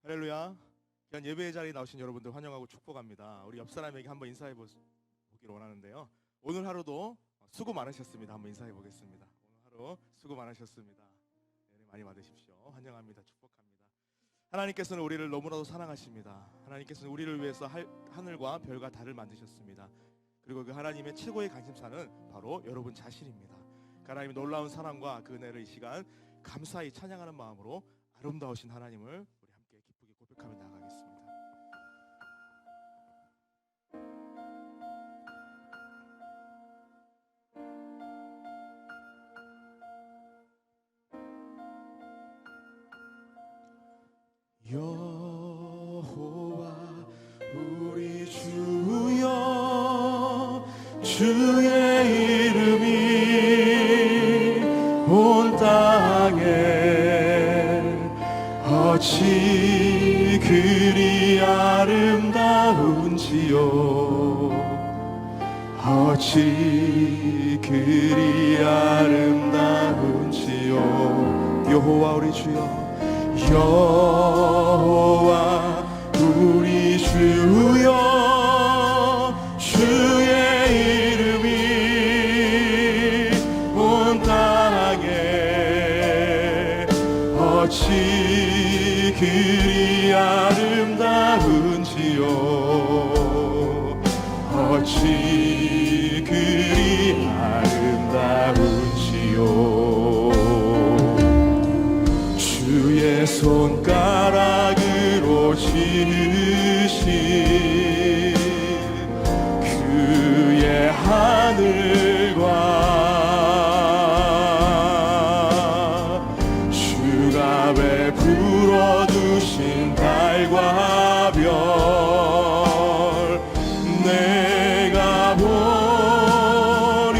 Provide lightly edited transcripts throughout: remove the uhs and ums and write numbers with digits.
할렐루야. 귀한 예배의 자리에 나오신 여러분들 환영하고 축복합니다. 우리 옆 사람에게 한번 인사해 보기를 원하는데요. 오늘 하루도 수고 많으셨습니다. 한번 인사해 보겠습니다. 오늘 하루 수고 많으셨습니다. 은혜 많이 받으십시오. 환영합니다. 축복합니다. 하나님께서는 우리를 너무나도 사랑하십니다. 하나님께서는 우리를 위해서 하늘과 별과 달을 만드셨습니다. 그리고 그 하나님의 최고의 관심사는 바로 여러분 자신입니다. 그 하나님의 놀라운 사랑과 그 은혜를 이 시간 감사히 찬양하는 마음으로 아름다우신 하나님을 우리 함께 기쁘게 고백하며 나아가겠습니다. 여호와 우리 주여, 주의 이름이 온 땅에 어찌 그리 아름다운지요, 어찌 그리 아름다운지요. 여호와 우리 주여, 여호와 우리 주여, 주의 이름이 온 땅에 어찌 그리 아름다운지요, 어찌 그리 아름다운지요. 주의 손가락으로 지으신 그의 하늘과 주가 베풀어 두신 달과 별, 내가 보니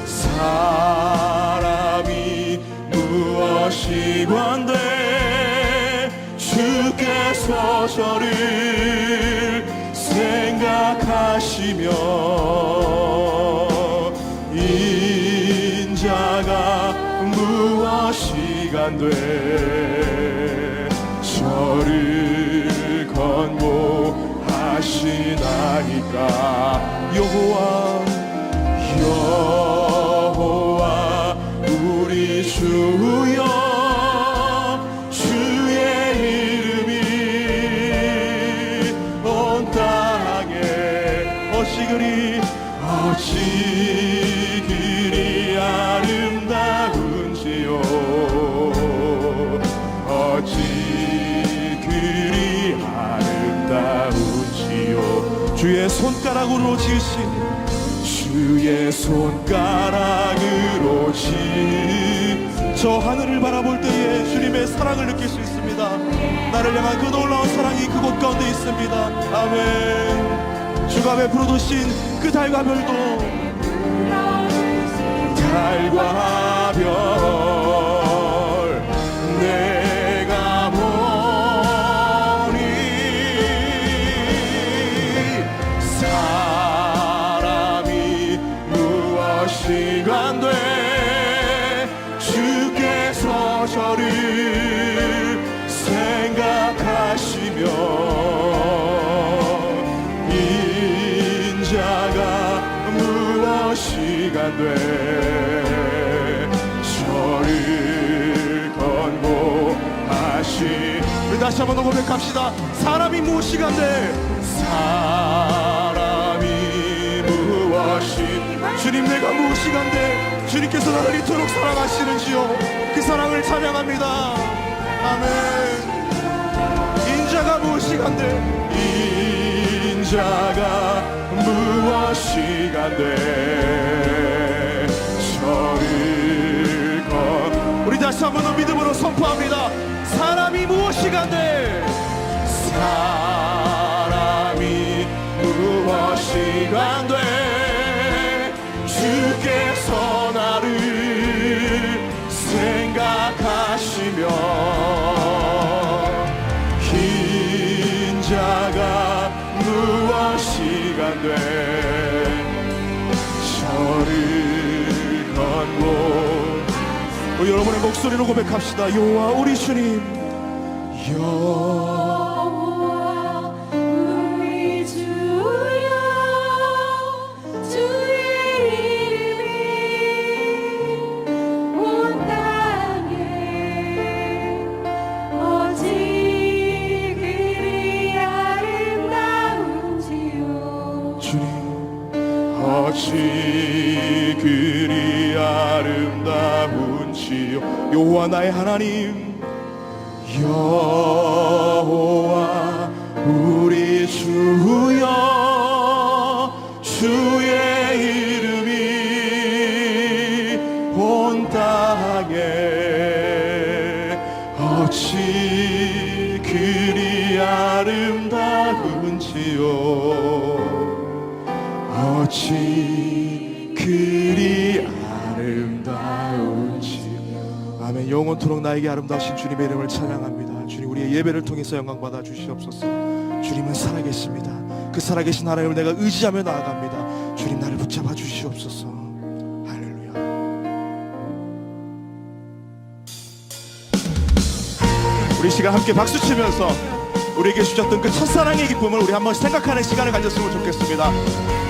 사람이 무엇이 관대 주께서 저를 생각하시며 인자가 무엇이 간대 저를 건보하시나이까. 여호와 우리 주여, 주의 이름이 온 땅에 어찌 그리 아름다운지요, 어찌 그리 아름다운지요. 주의 손가락으로 지으신, 주의 손가락으로 저 하늘을 바라볼 때에 주님의 사랑을 느낄 수 있습니다. 나를 향한 그 놀라운 사랑이 그곳 가운데 있습니다. 아멘. 주가 베풀어 두신 그 달과 별도, 달과 별, 내가 보니 사람이 무엇이 간대 주께서 저를 생각하시며 인자가 무엇이 간대 저를 건보하시. 우리 다시 한번 고백합시다. 사람이 무엇이 간대, 사람이 무엇이, 주님 내가 무엇이 간대 주님께서 나를 이토록 사랑하시는지요. 그 사랑을 찬양합니다. 아멘. 인자가 무엇이 간대, 인자가 무엇이 간대 저를 건. 우리 다시 한번 더 믿음으로 선포합니다. 사람이 무엇이 간대, 사람이 무엇이 간대 주께서 나를 생각하시며 인자가 무엇이 간대 저를 건보. 우리 여러분의 목소리로 고백합시다. 여호와 우리 주님, 여호와 우리 주여, 주의 이름이 온 땅에 어찌 그리 아름다운지요. 주님, 어찌 그리 아름다운지요. 여호와 나의 하나님, 여호와 우리 주여, 주의 이름이 온 땅에 어찌 그리 아름다운지요. 어찌 그리 아름다운지요. 아멘. 영원토록 나에게 아름다우신 주님의 이름을 찬양합니다. 주님, 우리의 예배를 통해서 영광 받아 주시옵소서. 주님은 살아계십니다. 그 살아계신 하나님을 내가 의지하며 나아갑니다. 주님, 나를 붙잡아 주시옵소서. 할렐루야. 우리 시간 함께 박수 치면서 우리에게 주셨던 그 첫사랑의 기쁨을 우리 한번 생각하는 시간을 가졌으면 좋겠습니다.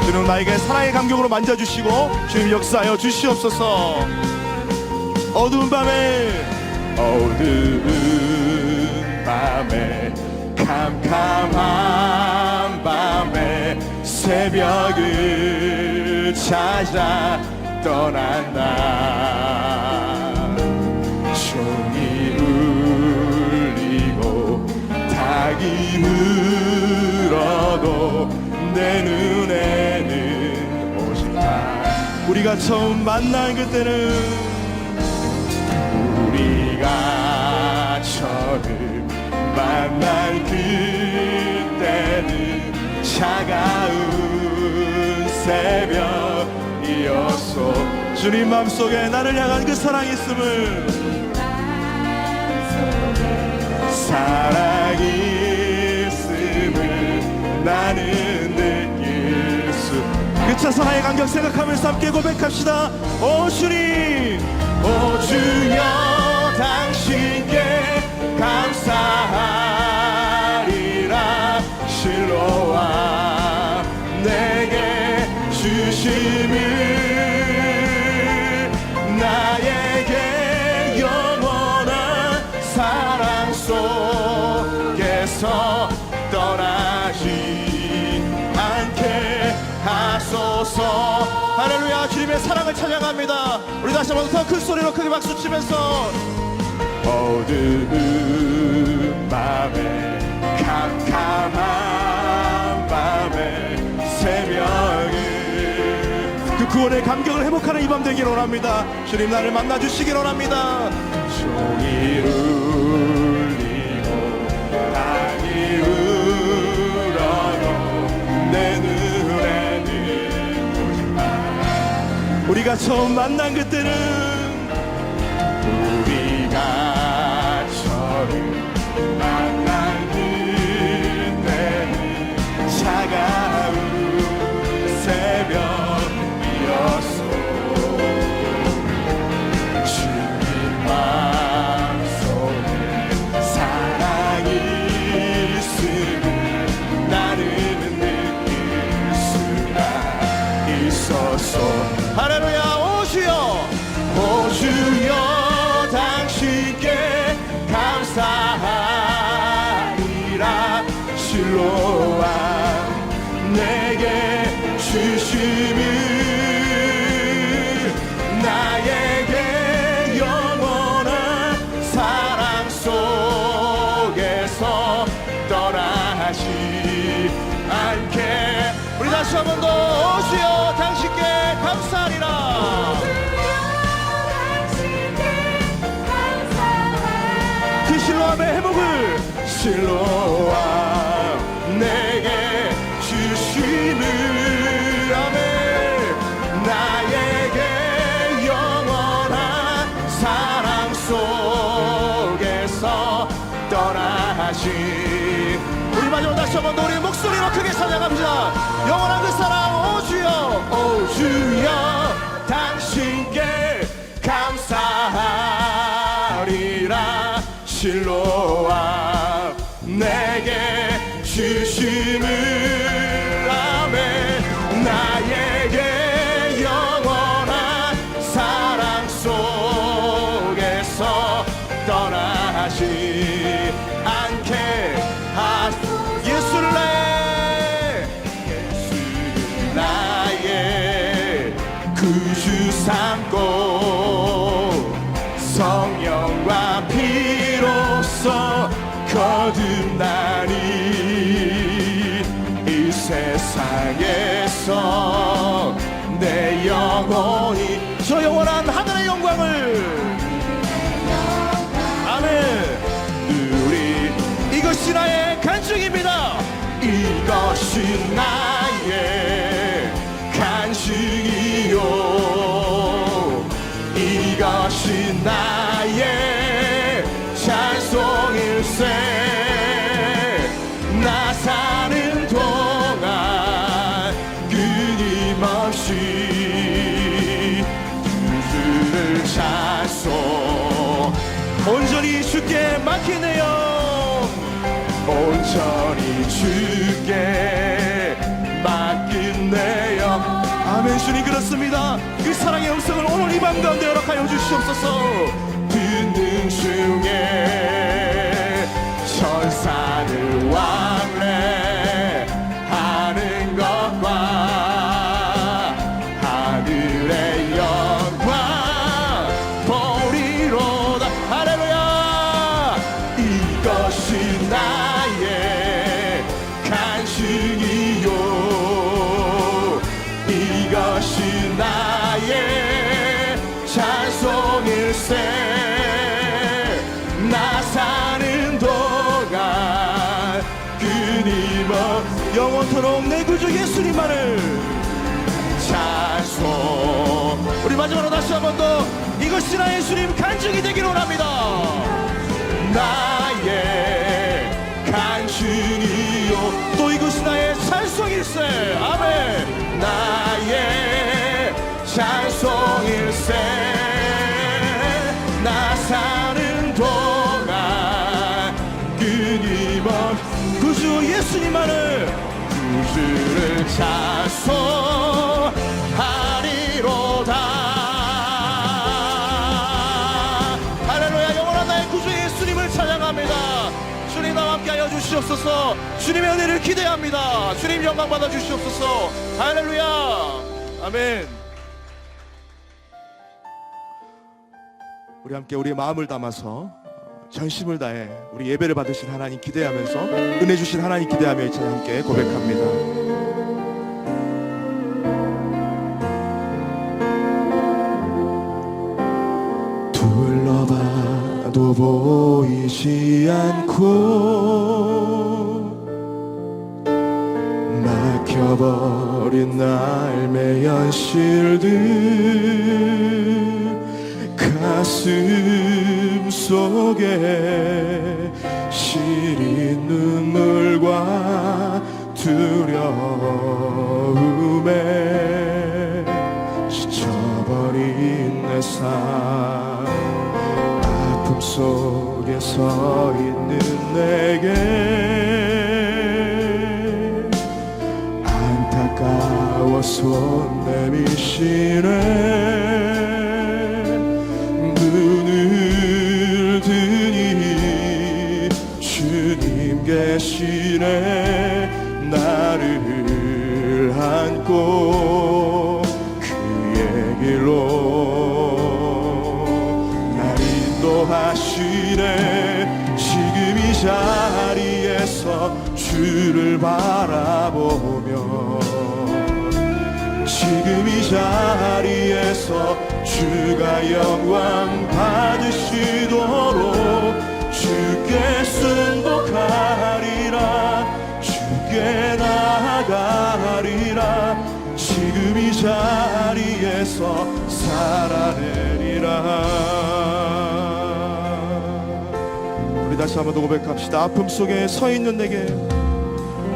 주님, 나에게 사랑의 감격으로 만져주시고 주님 역사하여 주시옵소서. 어두운 밤에 캄캄한 밤에 새벽을 찾아 떠난다. 종이 울리고 닭이 울어도 내 눈에는 오직 나. 우리가 처음 만난 그때는, 우리가 처음 만난 그때는 차가운 새벽이었소. 주님 맘속에 나를 향한 그 사랑이 있음을, 사랑이 있음을 나는 느낄 수. 그 첫사랑의 감격 생각하면서 함께 고백합시다. 오 주님, 오 주여, 당신께 감사하리라. 실로와 내게 주심을, 나에게 영원한 사랑 속에서 떠나지 않게 하소서. 할렐루야. 주님의 사랑을 찬양합니다. 우리 다시 한번 더 큰 소리로 크게 박수 치면서, 어두운 밤에 캄캄한 밤에 새벽을, 그 구원의 감격을 회복하는 이 밤 되기를 원합니다. 주님, 나를 만나주시기를 원합니다. 종이 울리고 닭이 울어도 내 눈에는 오직 나. 우리가 처음 만난 그때는, 우리가 처음 만난 그때는 차가운 새벽이었소. 주님 마음속에 사랑이 있음을 나는 느낄 수가 있었소. 할렐루야. 오 주여, 오 주여, 당신께 감사하리라. 실로와 내게 주심을, 나에게 영원한 사랑 속에서 떠나지 않게. 우리 다시 한 번 더, 오 주여, 당신께 감사하리라. 그 실로암의 회복을, 실로암 내게 주심을, 아멘. 나에게 영원한 사랑 속에서 떠나지. 우리 마지막 다시 한번 우리 목소리로 크게 찬양합니다. 영원한 그 사랑, 오 주여, 오 주여, 당신께 감사합니다. 실로와 내게 주심을 아멘. 나에게 영원한 사랑 속에서 떠나지 않게 하소서. 예수를 나의 구주 삼고 성령과 피로써 거듭나니 이 세상에서 내 영혼이 저 영원한 하늘의 영광을 아멘. 우리 이것이 나의 간증입니다. 이것이 나의 간증이요 이것이 나의 찬송일세. 나 사는 동안 끊임없이 주를 찬송 온전히 주께 맡기네요. 온전히 주께 맡기네요. 아멘. 주님 그렇습니다. 그 사랑의 음성을 오늘 이 밤 가운데 허락하여 주시옵소서. 듣는 중에 천사들 왕래하는 것과 하늘의 영광 보리로다. 할렐루야. 이것이 나의 간증이요 이것이 나의 찬송일세. 나 사는 동안 끊임없 영원토록 내 구주 예수님만을 찬송. 우리 마지막으로 다시 한 번 더 이것이 나의 주님 간증이 되기를 원합니다. 나의 간증이요 또 이것이 나의 찬송일세. 아멘. 나의 찬송일세. 나 사는 동안 끊임없이 구주 예수님만을 구주를 찬송하리로다. 할렐루야. 영원한 나의 구주 예수님을 찬양합니다. 주님 나와 함께하여 주시옵소서. 주님의 은혜를 기대합니다. 주님 영광 받아 주시옵소서. 할렐루야. 아멘. 우리 함께 우리의 마음을 담아서 전심을 다해 우리 예배를 받으신 하나님 기대하면서 은혜 주신 하나님 기대하며 이 찬양 함께 고백합니다. 둘러봐도 보이지 않고 막혀버린 삶의 현실들 가슴 속에 시린 눈물과 두려움에 지쳐버린 내 삶 아픔 속에 서 있는 내게 안타까워 손 내미시네. 눈을 드니 주님 계시네. 나를 안고 그의 길로 날 인도하시네. 지금 이 자리에서 주를 바라보며 지금 이 자리에서 주가 영광 받으시도록 주께 순복하리라. 주께 나아가리라. 지금 이 자리에서 살아내리라. 우리 다시 한번 더 고백합시다. 아픔 속에 서 있는 내게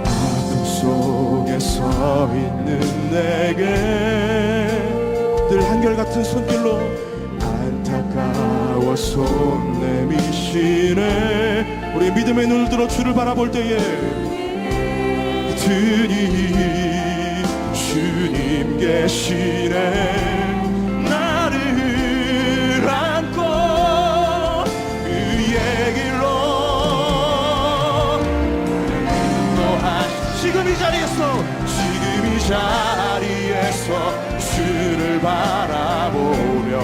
아픔 속에 서 있는 내게 늘 한결같은 손길로 안타까워 손 내미시네. 우리 믿음의 눈을 들어 주를 바라볼 때에 드니 주님 계시네. 나를 안고 그의 길로 지금 이 자리에서 주를 바라보며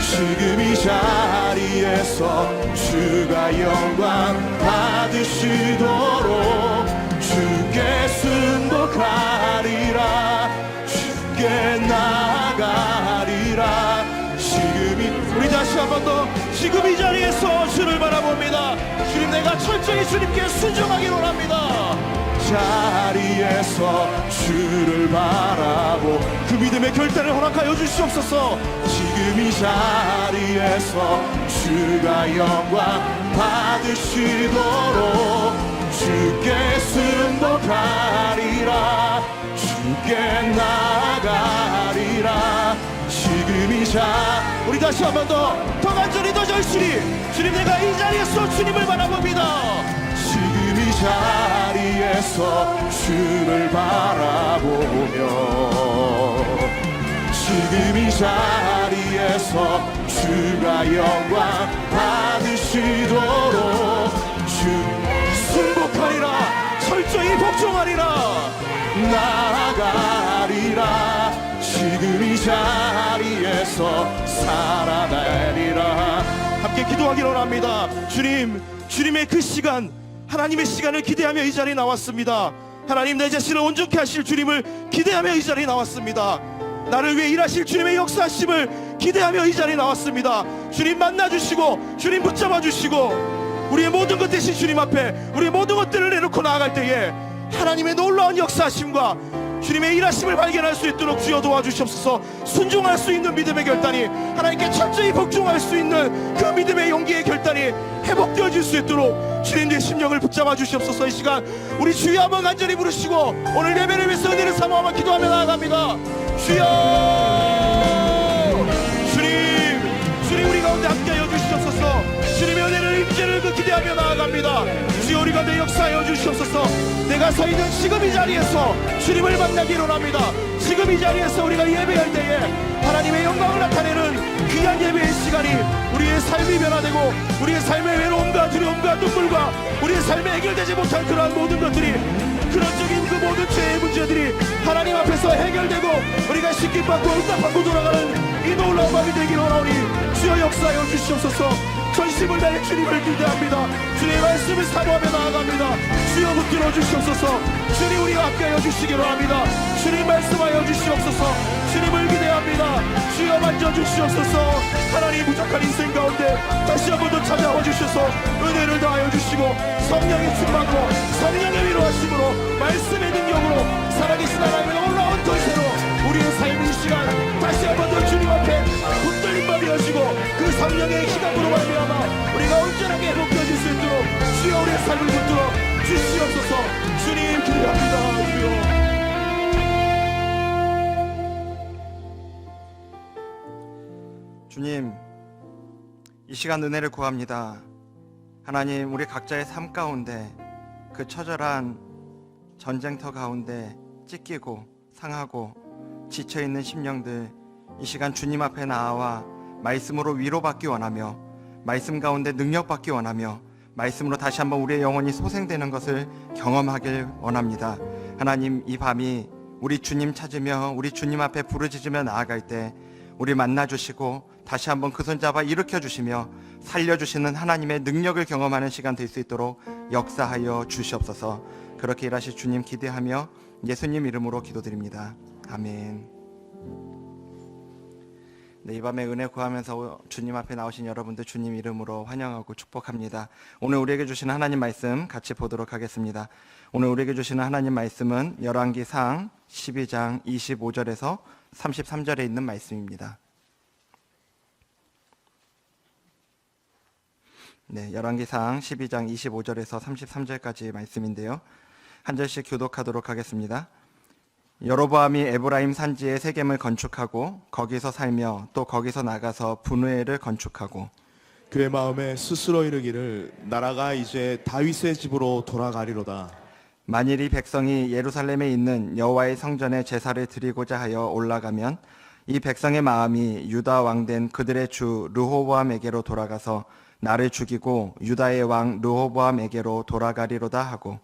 지금 이 자리에서 주가 영광 받으시도록 주께 순복하리라. 주께 나아가리라. 우리 다시 한 번 더 지금 이 자리에서 주를 바라봅니다. 주님, 내가 철저히 주님께 순종하기로 합니다. 자리에서 주를 바라보 그 믿음의 결단을 허락하여 주시옵소서. 지금 이 자리에서 주가 영광 받으시도록 주께 순복하리라. 주께 나아가리라. 지금 이 우리 다시 한 번 더 간절히 더 절실히 주님, 내가 이 자리에서 주님을 바라봅니다. 지금 이 자리에서 주를 바라보며 지금 이 자리에서 주가 영광 받으시도록 주 순복하리라. 철저히 복종하리라. 나아가리라. 지금 이 자리에서 살아내리라. 함께 기도하기로 합니다. 주님, 주님의 그 시간, 하나님의 시간을 기대하며 이 자리에 나왔습니다. 하나님, 내 자신을 온전케 하실 주님을 기대하며 이 자리에 나왔습니다. 나를 위해 일하실 주님의 역사하심을 기대하며 이 자리에 나왔습니다. 주님 만나주시고 주님 붙잡아주시고 우리의 모든 것 대신 주님 앞에 우리의 모든 것들을 내놓고 나아갈 때에 하나님의 놀라운 역사하심과 주님의 일하심을 발견할 수 있도록 주여 도와주시옵소서. 순종할 수 있는 믿음의 결단이, 하나님께 철저히 복종할 수 있는 그 믿음의 용기의 결단이 회복되어질 수 있도록 주님의 심령을 붙잡아 주시옵소서. 이 시간 우리 주여 한번 간절히 부르시고 오늘 예배를 위해서 은혜를 삼아 한번 기도하며 나아갑니다. 주여, 주님 우리 가운데 함께하여 주시옵소서. 주님의 은혜를 임재를 그 기대하며 나아갑니다. 주여, 우리 가운데 역사하여 주시옵소서. 내가 서 있는 지금 이 자리에서 주님을 만나기로 합니다. 지금 이 자리에서 우리가 예배할 때에 하나님의 영광을 나타내는 귀한 예배의 시간이 우리의 삶이 변화되고 우리의 삶의 외로움과 두려움과 눈물과 우리의 삶에 해결되지 못한 그러한 모든 것들이, 근원적인 그 모든 죄의 문제들이 하나님 앞에서 해결되고 우리가 씻김받고 응답받고 돌아가는 이 놀라운 밤이 되기로 하오니 주여 역사하여 주시옵소서. 전심을 다해 주님을 기대합니다. 주님의 말씀을 사모하며 나아갑니다. 주여 붙들어 주시옵소서. 주님 우리와 함께하여 주시기로 합니다. 주님 말씀하여 주시옵소서. 주님을 기대합니다. 주여 만져주시옵소서. 하나님 부족한 인생 가운데 다시 한 번 더 찾아와 주셔서 은혜를 더하여 주시고 성령의 충만으로 성령의 위로하심으로 말씀의 능력으로 살아계신 하나님의 놀라운 권세로 우리의 삶의 이 시간 다시 한 번 더 주님 앞에 붙들린 밤이 여시고 그 성령의 기감으로 말미암아 우리가 온전하게 회복되어질 수 있도록 주여 우리의 삶을 붙들어 주시옵소서. 주님 기대합니다. 주여. 주님, 이 시간 은혜를 구합니다. 하나님, 우리 각자의 삶 가운데 그 처절한 전쟁터 가운데 찢기고 상하고 지쳐있는 심령들, 이 시간 주님 앞에 나와 말씀으로 위로받기 원하며 말씀 가운데 능력받기 원하며 말씀으로 다시 한번 우리의 영혼이 소생되는 것을 경험하길 원합니다. 하나님, 이 밤이 우리 주님 찾으며 우리 주님 앞에 부르짖으며 나아갈 때 우리 만나주시고 다시 한번 그 손 잡아 일으켜주시며 살려주시는 하나님의 능력을 경험하는 시간 될 수 있도록 역사하여 주시옵소서. 그렇게 일하실 주님 기대하며 예수님 이름으로 기도드립니다. 아멘. 네, 이 밤에 은혜 구하면서 주님 앞에 나오신 여러분들 주님 이름으로 환영하고 축복합니다. 오늘 우리에게 주시는 하나님 말씀 같이 보도록 하겠습니다. 오늘 우리에게 주시는 하나님 말씀은 열왕기상 12장 25절에서 33절에 있는 말씀입니다. 네, 열왕기상 12장 25절에서 33절까지 말씀인데요. 한 절씩 교독하도록 하겠습니다. 여로보암이 에브라임 산지에 세겜을 건축하고 거기서 살며 또 거기서 나가서 분우엘을 건축하고 그의 마음에 스스로 이르기를 나라가 이제 다윗의 집으로 돌아가리로다. 만일 이 백성이 예루살렘에 있는 여호와의 성전에 제사를 드리고자 하여 올라가면 이 백성의 마음이 유다 왕된 그들의 주 르호보암에게로 돌아가서 나를 죽이고 유다의 왕 르호보암에게로 돌아가리로다 하고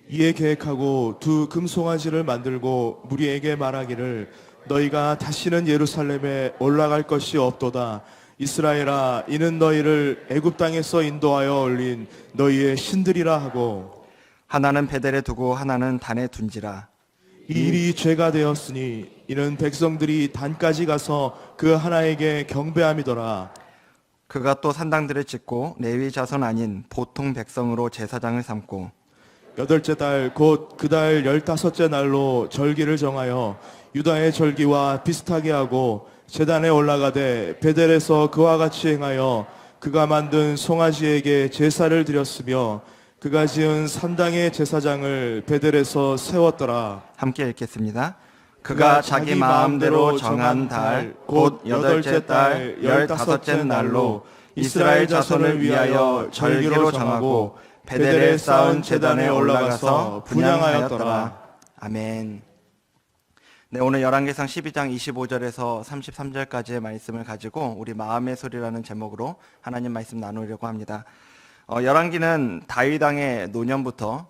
이에 계획하고 두 금송아지를 만들고 무리에게 말하기를 너희가 다시는 예루살렘에 올라갈 것이 없도다. 이스라엘아 이는 너희를 애굽 땅에서 인도하여 올린 너희의 신들이라 하고 하나는 베델에 두고 하나는 단에 둔지라. 이 일이 죄가 되었으니 이는 백성들이 단까지 가서 그 하나에게 경배함이더라. 그가 또 산당들을 짓고 레위 자손 아닌 보통 백성으로 제사장을 삼고 여덟째 달 곧 그 달 15째 날로 절기를 정하여 유다의 절기와 비슷하게 하고 제단에 올라가되 베델에서 그와 같이 행하여 그가 만든 송아지에게 제사를 드렸으며 그가 지은 산당의 제사장을 베델에서 세웠더라. 함께 읽겠습니다. 그가 자기 마음대로 정한 달 곧 여덟째 달 15째 날로 이스라엘 자손을 위하여 절기로 정하고 베델에 쌓은 제단에 올라가서 분향하였더라. 아멘. 네, 오늘 열왕기상 12장 25절에서 33절까지의 말씀을 가지고 우리 마음의 소리라는 제목으로 하나님 말씀 나누려고 합니다. 열왕기는 다윗 왕의 노년부터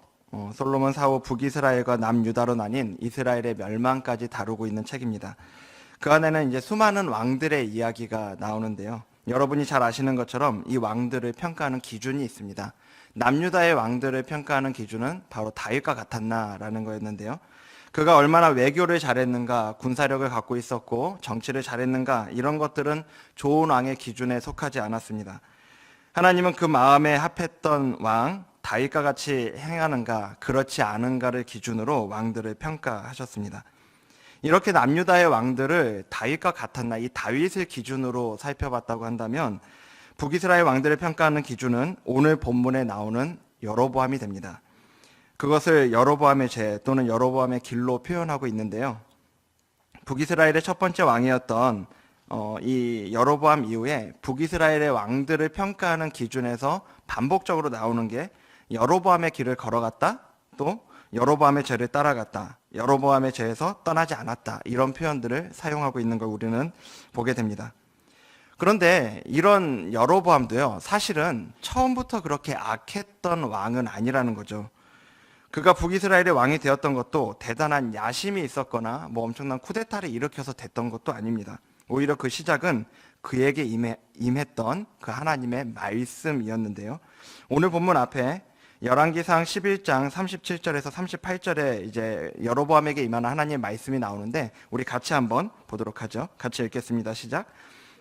솔로몬 사후 북이스라엘과 남유다로 나뉜 이스라엘의 멸망까지 다루고 있는 책입니다. 그 안에는 이제 수많은 왕들의 이야기가 나오는데요. 여러분이 잘 아시는 것처럼 이 왕들을 평가하는 기준이 있습니다. 남유다의 왕들을 평가하는 기준은 바로 다윗과 같았나라는 거였는데요. 그가 얼마나 외교를 잘했는가, 군사력을 갖고 있었고 정치를 잘했는가, 이런 것들은 좋은 왕의 기준에 속하지 않았습니다. 하나님은 그 마음에 합했던 왕 다윗과 같이 행하는가 그렇지 않은가를 기준으로 왕들을 평가하셨습니다. 이렇게 남유다의 왕들을 다윗과 같았나, 이 다윗을 기준으로 살펴봤다고 한다면 북이스라엘 왕들을 평가하는 기준은 오늘 본문에 나오는 여로보암이 됩니다. 그것을 여로보암의 죄 또는 여로보암의 길로 표현하고 있는데요. 북이스라엘의 첫 번째 왕이었던 이 여로보암 이후에 북이스라엘의 왕들을 평가하는 기준에서 반복적으로 나오는 게 여로보암의 길을 걸어갔다, 또 여로보암의 죄를 따라갔다, 여로보암의 죄에서 떠나지 않았다, 이런 표현들을 사용하고 있는 걸 우리는 보게 됩니다. 그런데 이런 여로보암도요, 사실은 처음부터 그렇게 악했던 왕은 아니라는 거죠. 그가 북이스라엘의 왕이 되었던 것도 대단한 야심이 있었거나 뭐 엄청난 쿠데타를 일으켜서 됐던 것도 아닙니다. 오히려 그 시작은 그에게 임했던 그 하나님의 말씀이었는데요. 오늘 본문 앞에 열왕기상 11장 37절에서 38절에 이제 여로보암에게 임하는 하나님의 말씀이 나오는데 우리 같이 한번 보도록 하죠. 같이 읽겠습니다. 시작.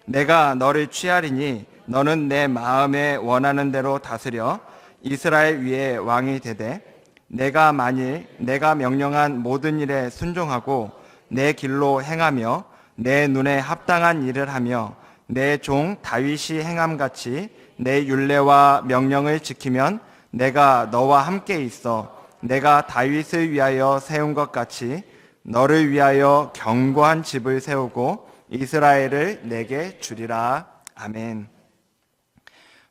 내가 너를 취하리니 너는 내 마음에 원하는 대로 다스려 이스라엘 위에 왕이 되되 내가 만일 내가 명령한 모든 일에 순종하고 내 길로 행하며 내 눈에 합당한 일을 하며 내 종 다윗이 행함같이 내 율례와 명령을 지키면 내가 너와 함께 있어 내가 다윗을 위하여 세운 것 같이 너를 위하여 견고한 집을 세우고 이스라엘을 내게 주리라. 아멘.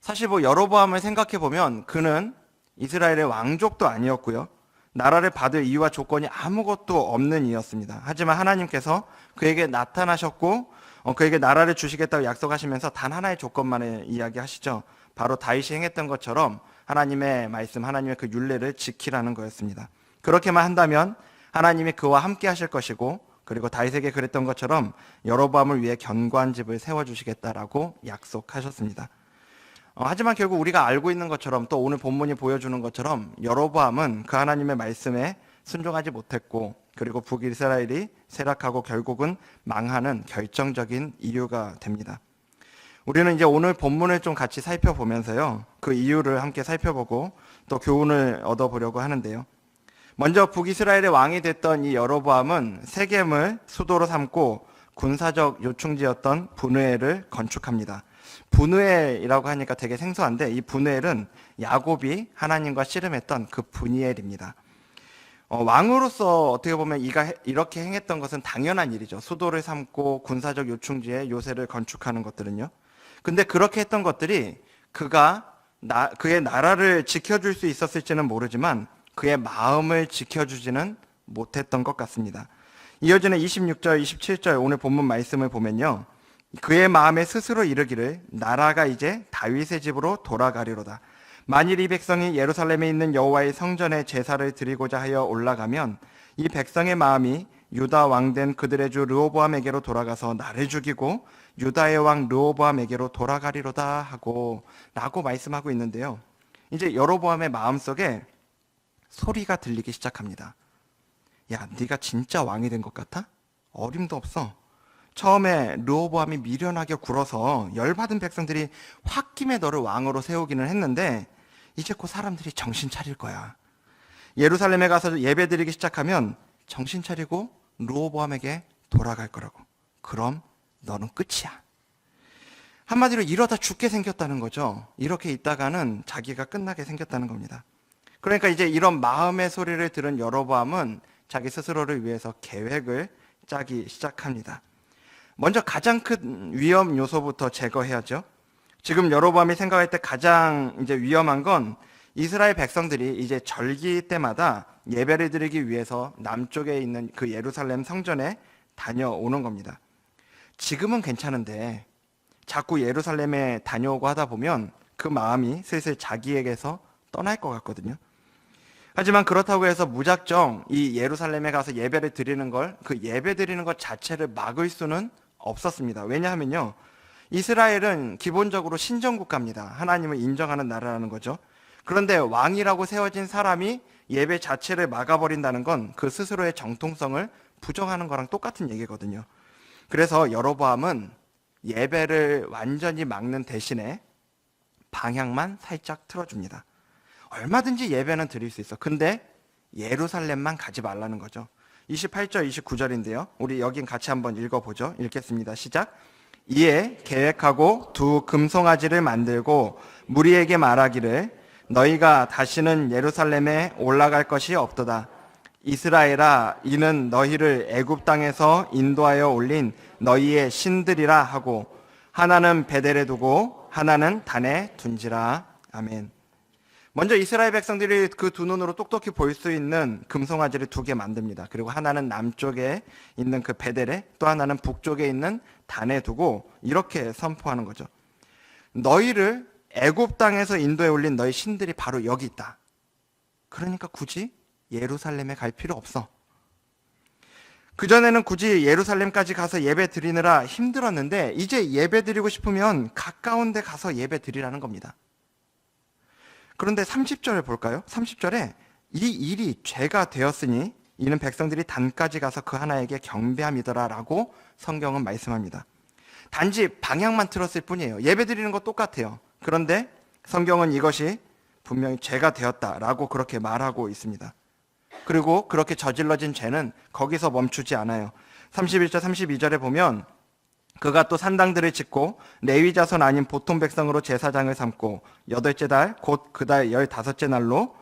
사실 뭐 여로보암을 생각해 보면 그는 이스라엘의 왕족도 아니었고요. 나라를 받을 이유와 조건이 아무것도 없는 이였습니다. 하지만 하나님께서 그에게 나타나셨고 그에게 나라를 주시겠다고 약속하시면서 단 하나의 조건만을 이야기하시죠. 바로 다윗이 행했던 것처럼 하나님의 말씀, 하나님의 그 율례를 지키라는 거였습니다. 그렇게만 한다면 하나님이 그와 함께 하실 것이고 그리고 다윗에게 그랬던 것처럼 여로보암을 위해 견고한 집을 세워주시겠다라고 약속하셨습니다. 하지만 결국 우리가 알고 있는 것처럼 또 오늘 본문이 보여주는 것처럼 여로보암은 그 하나님의 말씀에 순종하지 못했고 그리고 북이스라엘이 쇠락하고 결국은 망하는 결정적인 이유가 됩니다. 우리는 이제 오늘 본문을 좀 같이 살펴보면서요, 그 이유를 함께 살펴보고 또 교훈을 얻어보려고 하는데요. 먼저 북이스라엘의 왕이 됐던 이 여로보암은 세겜을 수도로 삼고 군사적 요충지였던 분우엘을 건축합니다. 분우엘이라고 하니까 되게 생소한데 이 분우엘은 야곱이 하나님과 씨름했던 그 분이엘입니다. 왕으로서 어떻게 보면 이렇게 행했던 것은 당연한 일이죠. 수도를 삼고 군사적 요충지에 요새를 건축하는 것들은요. 근데 그렇게 했던 것들이 그의 나라를 지켜줄 수 있었을지는 모르지만 그의 마음을 지켜주지는 못했던 것 같습니다. 이어지는 26절, 27절 오늘 본문 말씀을 보면요. 그의 마음에 스스로 이르기를 나라가 이제 다윗의 집으로 돌아가리로다. 만일 이 백성이 예루살렘에 있는 여호와의 성전에 제사를 드리고자 하여 올라가면 이 백성의 마음이 유다 왕된 그들의 주 르호보암에게로 돌아가서 나를 죽이고 유다의 왕 르호보암에게로 돌아가리로다 라고 말씀하고 있는데요. 이제 여로보암의 마음속에 소리가 들리기 시작합니다. 야, 네가 진짜 왕이 된 것 같아? 어림도 없어. 처음에 르호보암이 미련하게 굴어서 열받은 백성들이 홧김에 너를 왕으로 세우기는 했는데 이제 곧 사람들이 정신 차릴 거야. 예루살렘에 가서 예배드리기 시작하면 정신 차리고 르호보암에게 돌아갈 거라고. 그럼 너는 끝이야. 한마디로 이러다 죽게 생겼다는 거죠. 이렇게 있다가는 자기가 끝나게 생겼다는 겁니다. 그러니까 이제 이런 마음의 소리를 들은 여로보암은 자기 스스로를 위해서 계획을 짜기 시작합니다. 먼저 가장 큰 위험 요소부터 제거해야죠. 지금 여로보암이 생각할 때 가장 이제 위험한 건 이스라엘 백성들이 이제 절기 때마다 예배를 드리기 위해서 남쪽에 있는 그 예루살렘 성전에 다녀오는 겁니다. 지금은 괜찮은데 자꾸 예루살렘에 다녀오고 하다 보면 그 마음이 슬슬 자기에게서 떠날 것 같거든요. 하지만 그렇다고 해서 무작정 이 예루살렘에 가서 예배를 드리는 걸, 그 예배 드리는 것 자체를 막을 수는 없었습니다. 왜냐하면요, 이스라엘은 기본적으로 신정국가입니다. 하나님을 인정하는 나라라는 거죠. 그런데 왕이라고 세워진 사람이 예배 자체를 막아버린다는 건 그 스스로의 정통성을 부정하는 거랑 똑같은 얘기거든요. 그래서 여로보암은 예배를 완전히 막는 대신에 방향만 살짝 틀어줍니다. 얼마든지 예배는 드릴 수 있어. 근데 예루살렘만 가지 말라는 거죠. 28절, 29절인데요. 우리 여긴 같이 한번 읽어보죠. 읽겠습니다. 시작. 이에 계획하고 두 금송아지를 만들고 무리에게 말하기를 너희가 다시는 예루살렘에 올라갈 것이 없도다. 이스라엘아, 이는 너희를 애굽 땅에서 인도하여 올린 너희의 신들이라 하고 하나는 베델에 두고 하나는 단에 둔지라. 아멘. 먼저 이스라엘 백성들이 그 두 눈으로 똑똑히 볼 수 있는 금송아지를 두 개 만듭니다. 그리고 하나는 남쪽에 있는 그 베델에, 또 하나는 북쪽에 있는 단에 두고 이렇게 선포하는 거죠. 너희를 애굽 땅에서 인도에 올린 너희 신들이 바로 여기 있다. 그러니까 굳이 예루살렘에 갈 필요 없어. 그전에는 굳이 예루살렘까지 가서 예배 드리느라 힘들었는데 이제 예배 드리고 싶으면 가까운 데 가서 예배 드리라는 겁니다. 그런데 30절을 볼까요? 30절에 이 일이 죄가 되었으니 이는 백성들이 단까지 가서 그 하나에게 경배함이더라 라고 성경은 말씀합니다. 단지 방향만 틀었을 뿐이에요. 예배 드리는 거 똑같아요. 그런데 성경은 이것이 분명히 죄가 되었다라고 그렇게 말하고 있습니다. 그리고 그렇게 저질러진 죄는 거기서 멈추지 않아요. 31절 32절에 보면 그가 또 산당들을 짓고 레위 자손 아닌 보통 백성으로 제사장을 삼고 8째 달 곧 그 달 15째 날로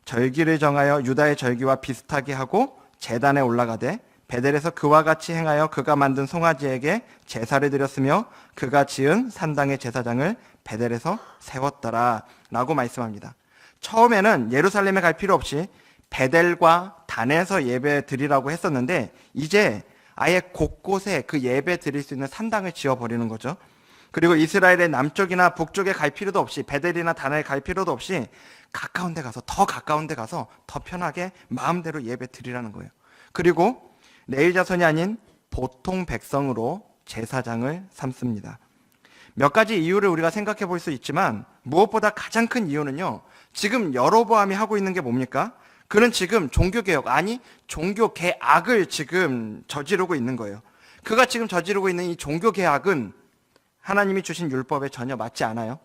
절기를 정하여 유다의 절기와 비슷하게 하고 제단에 올라가되 베델에서 그와 같이 행하여 그가 만든 송아지에게 제사를 드렸으며 그가 지은 산당의 제사장을 베델에서 세웠더라 라고 말씀합니다. 처음에는 예루살렘에 갈 필요 없이 베델과 단에서 예배 드리라고 했었는데 이제 아예 곳곳에 그 예배 드릴 수 있는 산당을 지어버리는 거죠. 그리고 이스라엘의 남쪽이나 북쪽에 갈 필요도 없이 베델이나 단에 갈 필요도 없이 가까운 데 가서 더 가까운 데 가서 더 편하게 마음대로 예배 드리라는 거예요. 그리고 레위 자손이 아닌 보통 백성으로 제사장을 삼습니다. 몇 가지 이유를 우리가 생각해 볼 수 있지만 무엇보다 가장 큰 이유는요. 지금 여로보암이 하고 있는 게 뭡니까? 그는 지금 종교개혁, 아니 종교개악을 지금 저지르고 있는 거예요. 그가 지금 저지르고 있는 이 종교개악은 하나님이 주신 율법에 전혀 맞지 않아요.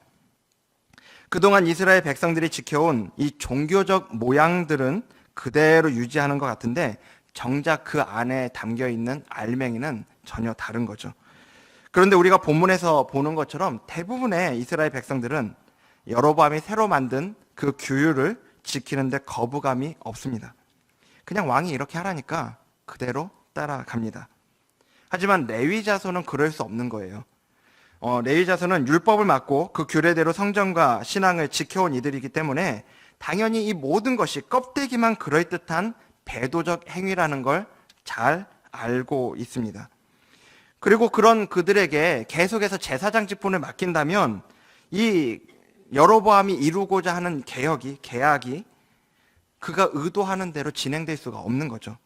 그동안 이스라엘 백성들이 지켜온 이 종교적 모양들은 그대로 유지하는 것 같은데 정작 그 안에 담겨있는 알맹이는 전혀 다른 거죠. 그런데 우리가 본문에서 보는 것처럼 대부분의 이스라엘 백성들은 여로보암이 새로 만든 그 규율을 지키는데 거부감이 없습니다. 그냥 왕이 이렇게 하라니까 그대로 따라갑니다. 하지만 레위 자손은 그럴 수 없는 거예요. 레위 자손은 율법을 맡고 그 규례대로 성전과 신앙을 지켜온 이들이기 때문에 당연히 이 모든 것이 껍데기만 그럴듯한 배도적 행위라는 걸 잘 알고 있습니다. 그리고 그런 그들에게 계속해서 제사장 직분을 맡긴다면 이 여로보암이 이루고자 하는 계약이 그가 의도하는 대로 진행될 수가 없는 거죠.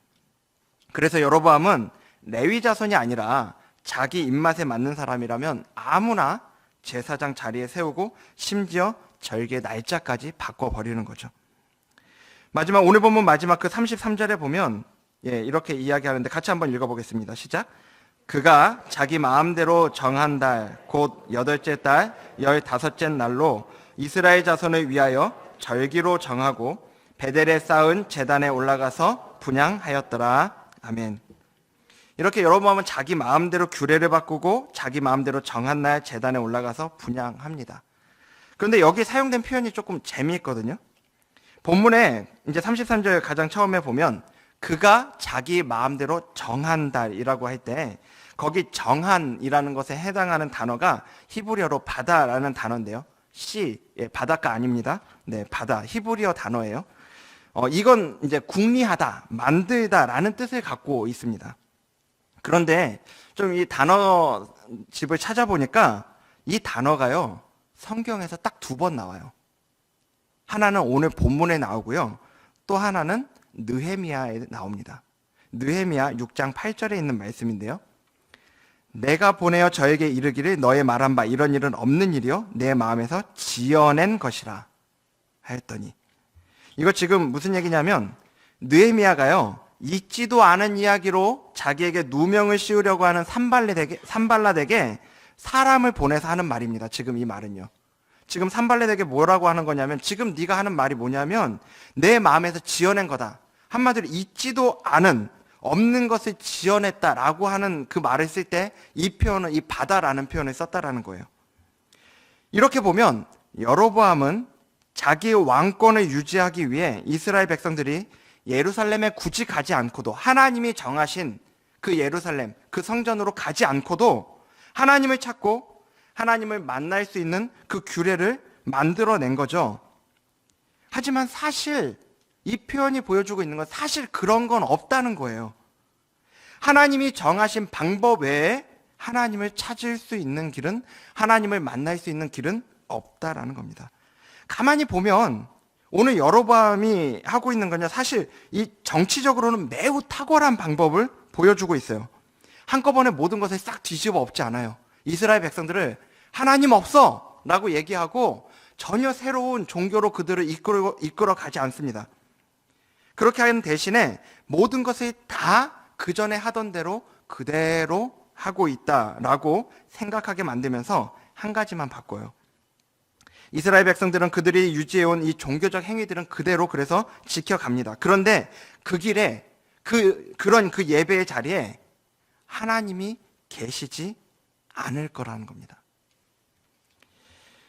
그래서 여로보암은 레위 자손이 아니라 자기 입맛에 맞는 사람이라면 아무나 제사장 자리에 세우고 심지어 절개 날짜까지 바꿔버리는 거죠. 오늘 본문 마지막 그 33절에 보면 이렇게 이야기하는데 같이 한번 읽어보겠습니다. 시작. 그가 자기 마음대로 정한 달, 곧 8째 달 15째 날로 이스라엘 자손을 위하여 절기로 정하고 베델에 쌓은 제단에 올라가서 분향하였더라. 아멘. 이렇게 여로보암은 자기 마음대로 규례를 바꾸고 자기 마음대로 정한 날 제단에 올라가서 분향합니다. 그런데 여기 사용된 표현이 조금 재미있거든요. 본문에 이제 33절 가장 처음에 보면 그가 자기 마음대로 정한 달이라고 할 때 거기 정한이라는 것에 해당하는 단어가 히브리어로 바다라는 단어인데요. 바닷가 아닙니다. 네, 바다. 히브리어 단어예요. 이건 이제 궁리하다, 만들다라는 뜻을 갖고 있습니다. 그런데 좀 이 단어 집을 찾아보니까 이 단어가요, 성경에서 딱 2번 나와요. 하나는 오늘 본문에 나오고요. 또 하나는 느헤미야에 나옵니다. 느헤미야 6장 8절에 있는 말씀인데요. 내가 보내어 저에게 이르기를 너의 말한 바 이런 일은 없는 일이요 내 마음에서 지어낸 것이라 하였더니, 이거 지금 무슨 얘기냐면 느헤미야가요, 있지도 않은 이야기로 자기에게 누명을 씌우려고 하는 산발랏에게 사람을 보내서 하는 말입니다. 지금 이 말은요. 지금 산발랏에게 뭐라고 하는 거냐면, 지금 네가 하는 말이 뭐냐면 내 마음에서 지어낸 거다. 한마디로 있지도 않은, 없는 것을 지어냈다라고 하는 그 말을 쓸 때 이 표현은, 이 바다라는 표현을 썼다라는 거예요. 이렇게 보면 여로보암은 자기의 왕권을 유지하기 위해 이스라엘 백성들이 예루살렘에 굳이 가지 않고도, 하나님이 정하신 그 예루살렘, 그 성전으로 가지 않고도 하나님을 찾고 하나님을 만날 수 있는 그 규례를 만들어낸 거죠. 하지만 사실 이 표현이 보여주고 있는 건 사실 그런 건 없다는 거예요. 하나님이 정하신 방법 외에 하나님을 찾을 수 있는 길은, 하나님을 만날 수 있는 길은 없다라는 겁니다. 가만히 보면 오늘 여로보암이 하고 있는 건요, 사실 이 정치적으로는 매우 탁월한 방법을 보여주고 있어요. 한꺼번에 모든 것을 싹 뒤집어 엎지 않아요. 이스라엘 백성들을 하나님 없어 라고 얘기하고 전혀 새로운 종교로 그들을 이끌어 가지 않습니다. 그렇게 하는 대신에 모든 것을 다 그 전에 하던 대로 그대로 하고 있다라고 생각하게 만들면서 한 가지만 바꿔요. 이스라엘 백성들은 그들이 유지해온 이 종교적 행위들은 그대로 그래서 지켜갑니다. 그런데 그 길에 그런 예배의 자리에 하나님이 계시지 않을 거라는 겁니다.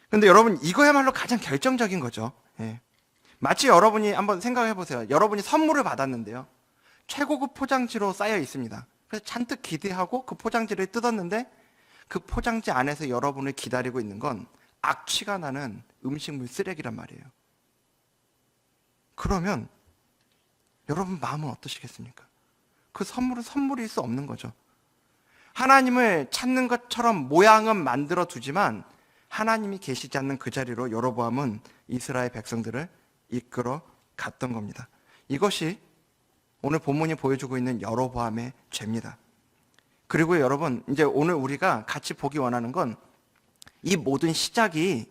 그런데 여러분, 이거야말로 가장 결정적인 거죠. 마치 여러분이 한번 생각해 보세요. 여러분이 선물을 받았는데요, 최고급 포장지로 쌓여 있습니다. 그래서 잔뜩 기대하고 그 포장지를 뜯었는데 그 포장지 안에서 여러분을 기다리고 있는 건 악취가 나는 음식물 쓰레기란 말이에요. 그러면 여러분 마음은 어떠시겠습니까? 그 선물은 선물일 수 없는 거죠. 하나님을 찾는 것처럼 모양은 만들어 두지만 하나님이 계시지 않는 그 자리로 여로보암은 이스라엘 백성들을 이끌어 갔던 겁니다. 이것이 오늘 본문이 보여주고 있는 여로보암의 죄입니다. 그리고 여러분, 이제 오늘 우리가 같이 보기 원하는 건 이 모든 시작이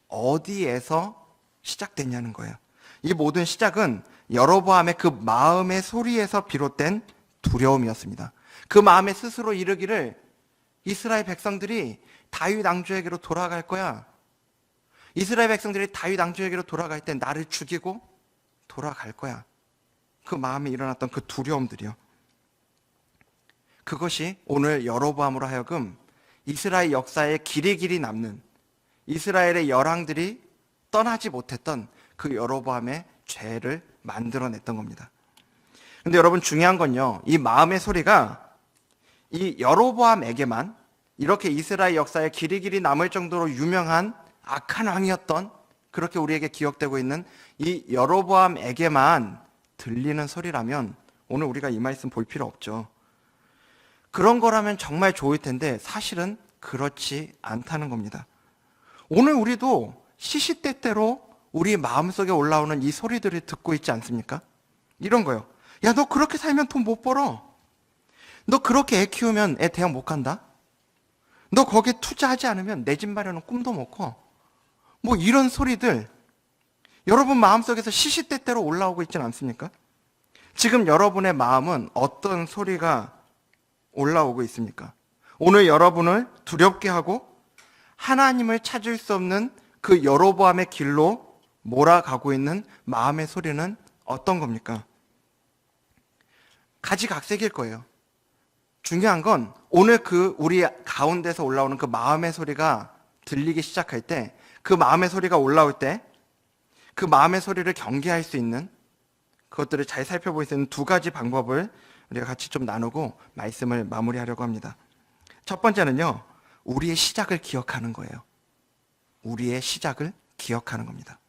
어디에서 시작됐냐는 거예요. 이 모든 시작은 여로보암의 그 마음의 소리에서 비롯된 두려움이었습니다. 그 마음에 스스로 이르기를, 이스라엘 백성들이 다윗 왕조에게로 돌아갈 거야. 이스라엘 백성들이 다윗 왕조에게로 돌아갈 때 나를 죽이고 돌아갈 거야. 그 마음에 일어났던 그 두려움들이요. 그것이 오늘 여로보암으로 하여금 이스라엘 역사에 길이 남는, 이스라엘의 열왕들이 떠나지 못했던 그 여로보암의 죄를 만들어냈던 겁니다. 근데 여러분 중요한 건요, 이 마음의 소리가 이 여로보암에게만, 이렇게 이스라엘 역사에 길이길이 남을 정도로 유명한 악한 왕이었던, 그렇게 우리에게 기억되고 있는 이 여로보암에게만 들리는 소리라면 오늘 우리가 이 말씀 볼 필요 없죠. 그런 거라면 정말 좋을 텐데 사실은 그렇지 않다는 겁니다. 오늘 우리도 시시때때로 우리 마음속에 올라오는 이 소리들을 듣고 있지 않습니까? 이런 거요. 야, 너 그렇게 살면 돈 못 벌어. 너 그렇게 애 키우면 애 대학 못 간다. 너 거기에 투자하지 않으면 내 집 마련은 꿈도 못 꿔. 뭐 이런 소리들 여러분 마음속에서 시시때때로 올라오고 있지는 않습니까? 지금 여러분의 마음은 어떤 소리가 올라오고 있습니까? 오늘 여러분을 두렵게 하고 하나님을 찾을 수 없는 그 여로보암의 길로 몰아가고 있는 마음의 소리는 어떤 겁니까? 가지각색일 거예요. 중요한 건 오늘 그 우리 가운데서 올라오는 그 마음의 소리가 들리기 시작할 때, 그 마음의 소리가 올라올 때 그 마음의 소리를 경계할 수 있는 그것들을 잘 살펴볼 수 있는 두 가지 방법을 우리가 같이 좀 나누고 말씀을 마무리하려고 합니다. 첫 번째는요, 우리의 시작을 기억하는 거예요. 우리의 시작을 기억하는 겁니다.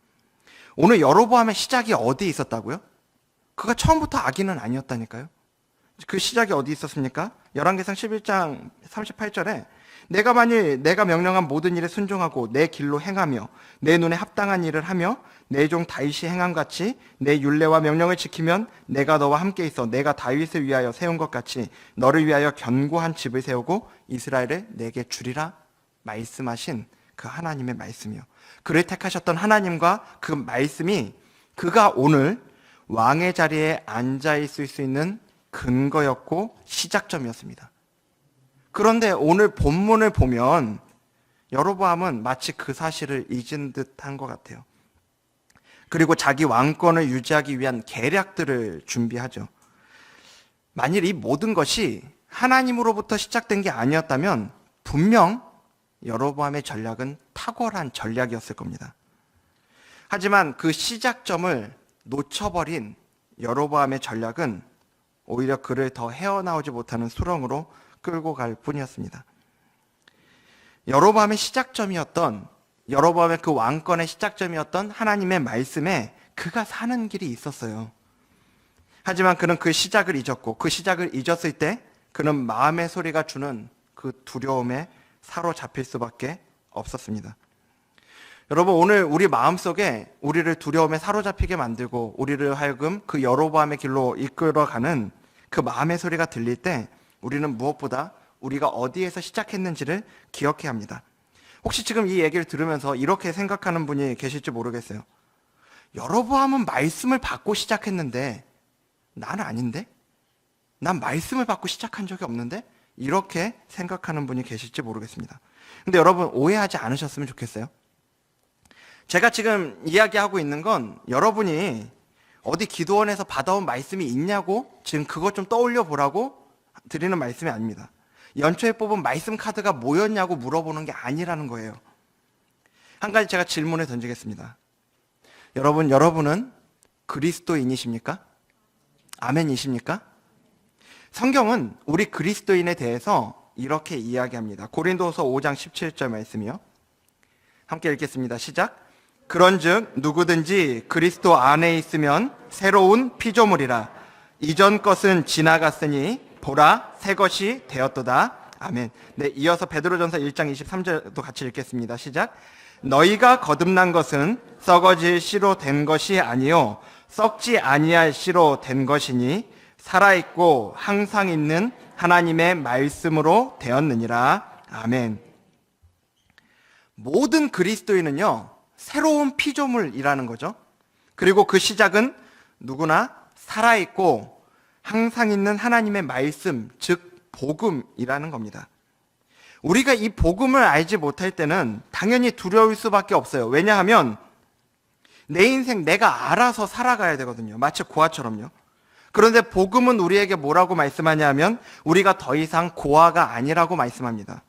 오늘 여로보암의 시작이 어디 있었다고요? 그가 처음부터 악인은 아니었다니까요. 그 시작이 어디 있었습니까? 열왕기상 11장 38절에 내가 만일 내가 명령한 모든 일에 순종하고 내 길로 행하며 내 눈에 합당한 일을 하며 내 종 다윗이 행함같이 내 율례와 명령을 지키면 내가 너와 함께 있어 내가 다윗을 위하여 세운 것 같이 너를 위하여 견고한 집을 세우고 이스라엘을 내게 주리라 말씀하신 그 하나님의 말씀이요. 그를 택하셨던 하나님과 그 말씀이 그가 오늘 왕의 자리에 앉아 있을 수 있는 근거였고 시작점이었습니다. 그런데 오늘 본문을 보면 여로보암은 마치 그 사실을 잊은 듯한 것 같아요. 그리고 자기 왕권을 유지하기 위한 계략들을 준비하죠. 만일 이 모든 것이 하나님으로부터 시작된 게 아니었다면 분명 여로보암의 전략은 탁월한 전략이었을 겁니다. 하지만 그 시작점을 놓쳐버린 여로보암의 전략은 오히려 그를 더 헤어나오지 못하는 수렁으로 끌고 갈 뿐이었습니다. 여로보암의 시작점이었던, 여로보암의 그 왕권의 시작점이었던 하나님의 말씀에 그가 사는 길이 있었어요. 하지만 그는 그 시작을 잊었고, 그 시작을 잊었을 때 그는 마음의 소리가 주는 그 두려움에 사로잡힐 수밖에 없었습니다. 여러분, 오늘 우리 마음속에 우리를 두려움에 사로잡히게 만들고 우리를 하여금 그 여로보암의 길로 이끌어가는 그 마음의 소리가 들릴 때 우리는 무엇보다 우리가 어디에서 시작했는지를 기억해야 합니다. 혹시 지금 이 얘기를 들으면서 이렇게 생각하는 분이 계실지 모르겠어요. 여로보암은 말씀을 받고 시작했는데 나는 아닌데? 난 말씀을 받고 시작한 적이 없는데? 이렇게 생각하는 분이 계실지 모르겠습니다. 근데 여러분 오해하지 않으셨으면 좋겠어요. 제가 지금 이야기하고 있는 건 여러분이 어디 기도원에서 받아온 말씀이 있냐고 지금 그것 좀 떠올려 보라고 드리는 말씀이 아닙니다. 연초에 뽑은 말씀 카드가 뭐였냐고 물어보는 게 아니라는 거예요. 한 가지 제가 질문을 던지겠습니다. 여러분은 그리스도인이십니까? 아멘이십니까? 성경은 우리 그리스도인에 대해서 이렇게 이야기합니다. 고린도서 5장 17절 말씀이요. 함께 읽겠습니다. 시작. 그런즉 누구든지 그리스도 안에 있으면 새로운 피조물이라. 이전 것은 지나갔으니 보라 새 것이 되었도다. 아멘. 네, 이어서 베드로전서 1장 23절도 같이 읽겠습니다. 시작. 너희가 거듭난 것은 썩어질 씨로 된 것이 아니요 썩지 아니할 씨로 된 것이니 살아있고 항상 있는 하나님의 말씀으로 되었느니라. 아멘. 모든 그리스도인은요 새로운 피조물이라는 거죠. 그리고 그 시작은 누구나 살아있고 항상 있는 하나님의 말씀, 즉 복음이라는 겁니다. 우리가 이 복음을 알지 못할 때는 당연히 두려울 수밖에 없어요. 왜냐하면 내 인생 내가 알아서 살아가야 되거든요. 마치 고아처럼요. 그런데 복음은 우리에게 뭐라고 말씀하냐면 우리가 더 이상 고아가 아니라고 말씀합니다.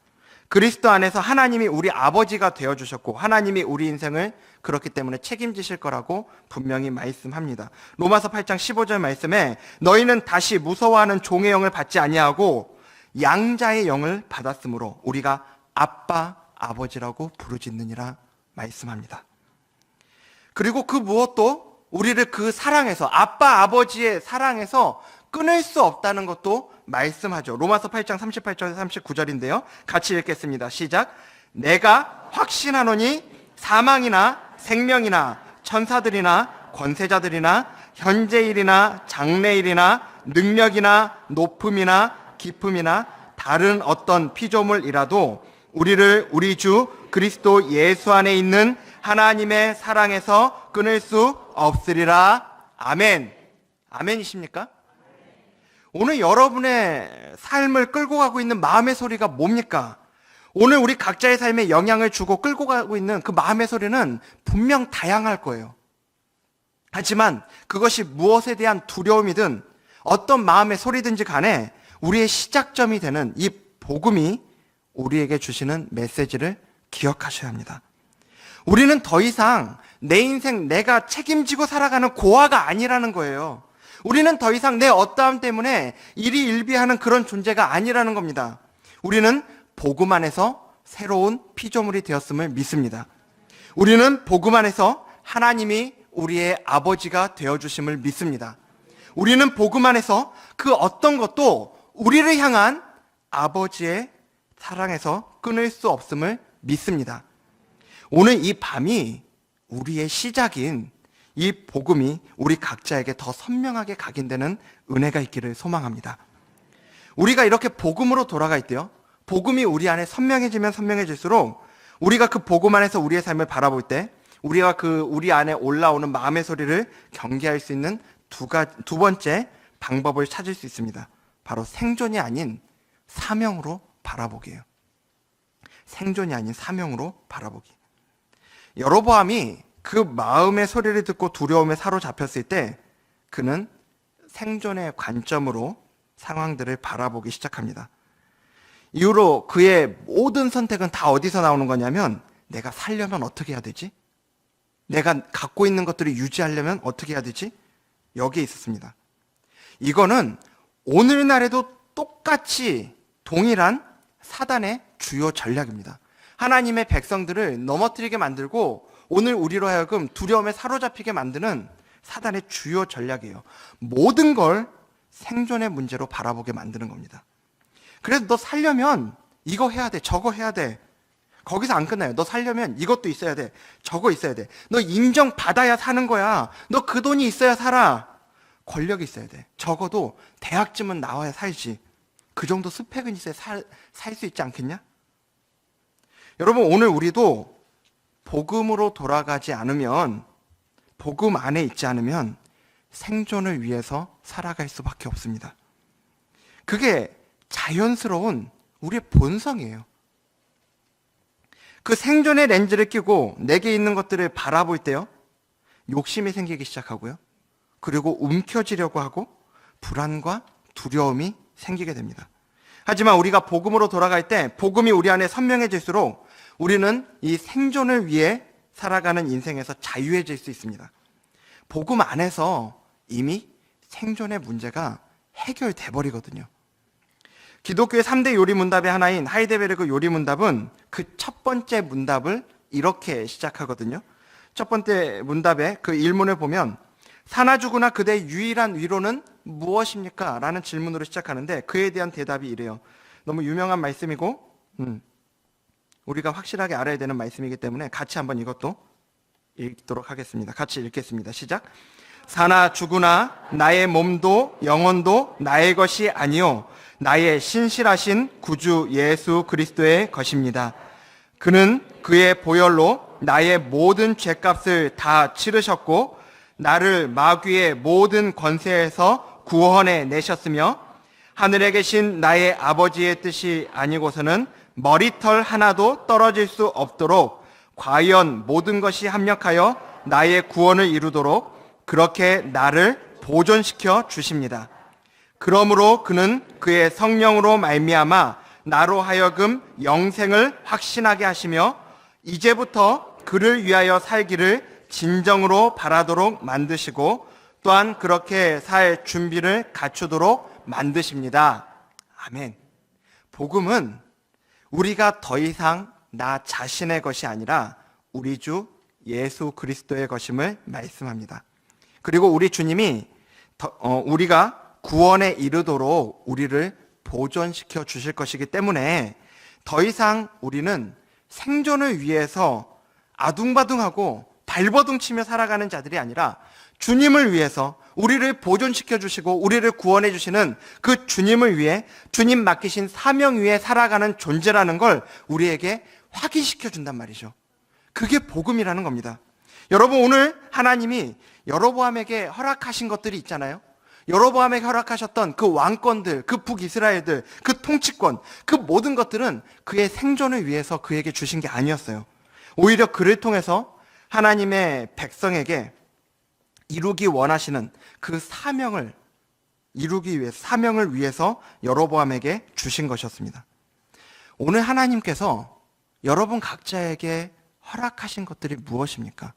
그리스도 안에서 하나님이 우리 아버지가 되어주셨고 하나님이 우리 인생을 그렇기 때문에 책임지실 거라고 분명히 말씀합니다. 로마서 8장 15절 말씀에 너희는 다시 무서워하는 종의 영을 받지 아니하고 양자의 영을 받았으므로 우리가 아빠 아버지라고 부르짖느니라 말씀합니다. 그리고 그 무엇도 우리를 그 사랑에서 아빠 아버지의 사랑에서 끊을 수 없다는 것도 말씀하죠. 로마서 8장 38절에서 39절인데요. 같이 읽겠습니다. 시작. 내가 확신하노니 사망이나 생명이나 천사들이나 권세자들이나 현재일이나 장래일이나 능력이나 높음이나 깊음이나 다른 어떤 피조물이라도 우리를 우리 주 그리스도 예수 안에 있는 하나님의 사랑에서 끊을 수 없으리라. 아멘. 아멘이십니까? 오늘 여러분의 삶을 끌고 가고 있는 마음의 소리가 뭡니까? 오늘 우리 각자의 삶에 영향을 주고 끌고 가고 있는 그 마음의 소리는 분명 다양할 거예요. 하지만 그것이 무엇에 대한 두려움이든 어떤 마음의 소리든지 간에 우리의 시작점이 되는 이 복음이 우리에게 주시는 메시지를 기억하셔야 합니다. 우리는 더 이상 내 인생 내가 책임지고 살아가는 고아가 아니라는 거예요. 우리는 더 이상 내 어떠함 때문에 일희일비하는 그런 존재가 아니라는 겁니다. 우리는 복음 안에서 새로운 피조물이 되었음을 믿습니다. 우리는 복음 안에서 하나님이 우리의 아버지가 되어주심을 믿습니다. 우리는 복음 안에서 그 어떤 것도 우리를 향한 아버지의 사랑에서 끊을 수 없음을 믿습니다. 오늘 이 밤이 우리의 시작인 이 복음이 우리 각자에게 더 선명하게 각인되는 은혜가 있기를 소망합니다. 우리가 이렇게 복음으로 돌아가 있대요. 복음이 우리 안에 선명해지면 선명해질수록 우리가 그 복음 안에서 우리의 삶을 바라볼 때 우리가 우리 안에 올라오는 마음의 소리를 경계할 수 있는 두 번째 방법을 찾을 수 있습니다. 바로 생존이 아닌 사명으로 바라보기예요. 생존이 아닌 사명으로 바라보기. 여로보암이 그 마음의 소리를 듣고 두려움에 사로잡혔을 때 그는 생존의 관점으로 상황들을 바라보기 시작합니다. 이후로 그의 모든 선택은 다 어디서 나오는 거냐면 내가 살려면 어떻게 해야 되지? 내가 갖고 있는 것들을 유지하려면 어떻게 해야 되지? 여기에 있었습니다. 이거는 오늘날에도 똑같이 동일한 사단의 주요 전략입니다. 하나님의 백성들을 넘어뜨리게 만들고 오늘 우리로 하여금 두려움에 사로잡히게 만드는 사단의 주요 전략이에요. 모든 걸 생존의 문제로 바라보게 만드는 겁니다. 그래서 너 살려면 이거 해야 돼, 저거 해야 돼. 거기서 안 끝나요. 너 살려면 이것도 있어야 돼, 저거 있어야 돼. 너 인정받아야 사는 거야. 너 그 돈이 있어야 살아. 권력이 있어야 돼. 적어도 대학쯤은 나와야 살지. 그 정도 스펙은 있어야 살 수 있지 않겠냐? 여러분, 오늘 우리도 복음으로 돌아가지 않으면, 복음 안에 있지 않으면 생존을 위해서 살아갈 수밖에 없습니다. 그게 자연스러운 우리의 본성이에요. 그 생존의 렌즈를 끼고 내게 있는 것들을 바라볼 때요, 욕심이 생기기 시작하고요, 그리고 움켜쥐려고 하고 불안과 두려움이 생기게 됩니다. 하지만 우리가 복음으로 돌아갈 때 복음이 우리 안에 선명해질수록 우리는 이 생존을 위해 살아가는 인생에서 자유해질 수 있습니다. 복음 안에서 이미 생존의 문제가 해결돼 버리거든요. 기독교의 3대 요리 문답의 하나인 하이데베르그 요리 문답은 그 첫 번째 문답을 이렇게 시작하거든요. 첫 번째 문답의 그 일문을 보면 사나 죽으나 그대의 유일한 위로는 무엇입니까? 라는 질문으로 시작하는데 그에 대한 대답이 이래요. 너무 유명한 말씀이고 우리가 확실하게 알아야 되는 말씀이기 때문에 같이 한번 이것도 읽도록 하겠습니다. 같이 읽겠습니다. 시작. 사나 죽으나 나의 몸도 영혼도 나의 것이 아니요 나의 신실하신 구주 예수 그리스도의 것입니다. 그는 그의 보혈로 나의 모든 죄값을 다 치르셨고 나를 마귀의 모든 권세에서 구원해 내셨으며 하늘에 계신 나의 아버지의 뜻이 아니고서는 머리털 하나도 떨어질 수 없도록 과연 모든 것이 합력하여 나의 구원을 이루도록 그렇게 나를 보존시켜 주십니다. 그러므로 그는 그의 성령으로 말미암아 나로 하여금 영생을 확신하게 하시며 이제부터 그를 위하여 살기를 진정으로 바라도록 만드시고 또한 그렇게 살 준비를 갖추도록 만드십니다. 아멘. 복음은 우리가 더 이상 나 자신의 것이 아니라 우리 주 예수 그리스도의 것임을 말씀합니다. 그리고 우리 주님이 우리가 구원에 이르도록 우리를 보존시켜 주실 것이기 때문에 더 이상 우리는 생존을 위해서 아둥바둥하고 발버둥 치며 살아가는 자들이 아니라 주님을 위해서 우리를 보존시켜 주시고 우리를 구원해 주시는 그 주님을 위해 주님 맡기신 사명 위에 살아가는 존재라는 걸 우리에게 확인시켜 준단 말이죠. 그게 복음이라는 겁니다. 여러분, 오늘 하나님이 여로보암에게 허락하신 것들이 있잖아요. 여로보암에게 허락하셨던 그 왕권들, 그 북이스라엘들, 그 통치권, 그 모든 것들은 그의 생존을 위해서 그에게 주신 게 아니었어요. 오히려 그를 통해서 하나님의 백성에게 이루기 원하시는 그 사명을 이루기 위해 사명을 위해서 여로보암에게 주신 것이었습니다. 오늘 하나님께서 여러분 각자에게 허락하신 것들이 무엇입니까?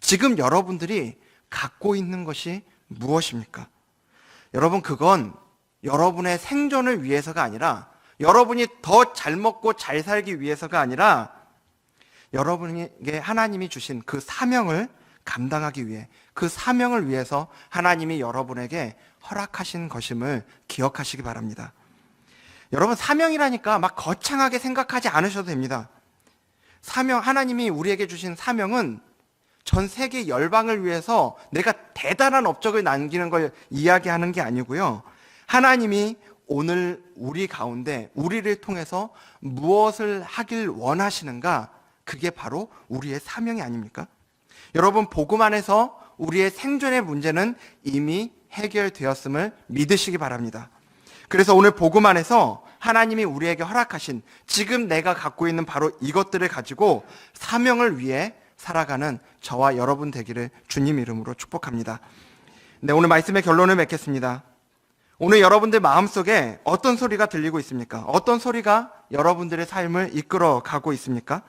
지금 여러분들이 갖고 있는 것이 무엇입니까? 여러분, 그건 여러분의 생존을 위해서가 아니라 여러분이 더 잘 먹고 잘 살기 위해서가 아니라 여러분에게 하나님이 주신 그 사명을 감당하기 위해, 그 사명을 위해서 하나님이 여러분에게 허락하신 것임을 기억하시기 바랍니다. 여러분, 사명이라니까 막 거창하게 생각하지 않으셔도 됩니다. 사명, 하나님이 우리에게 주신 사명은 전 세계 열방을 위해서 내가 대단한 업적을 남기는 걸 이야기하는 게 아니고요. 하나님이 오늘 우리 가운데 우리를 통해서 무엇을 하길 원하시는가? 그게 바로 우리의 사명이 아닙니까? 여러분, 복음 안에서 우리의 생존의 문제는 이미 해결되었음을 믿으시기 바랍니다. 그래서 오늘 복음 안에서 하나님이 우리에게 허락하신 지금 내가 갖고 있는 바로 이것들을 가지고 사명을 위해 살아가는 저와 여러분 되기를 주님 이름으로 축복합니다. 네, 오늘 말씀의 결론을 맺겠습니다. 오늘 여러분들 마음속에 어떤 소리가 들리고 있습니까? 어떤 소리가 여러분들의 삶을 이끌어 가고 있습니까?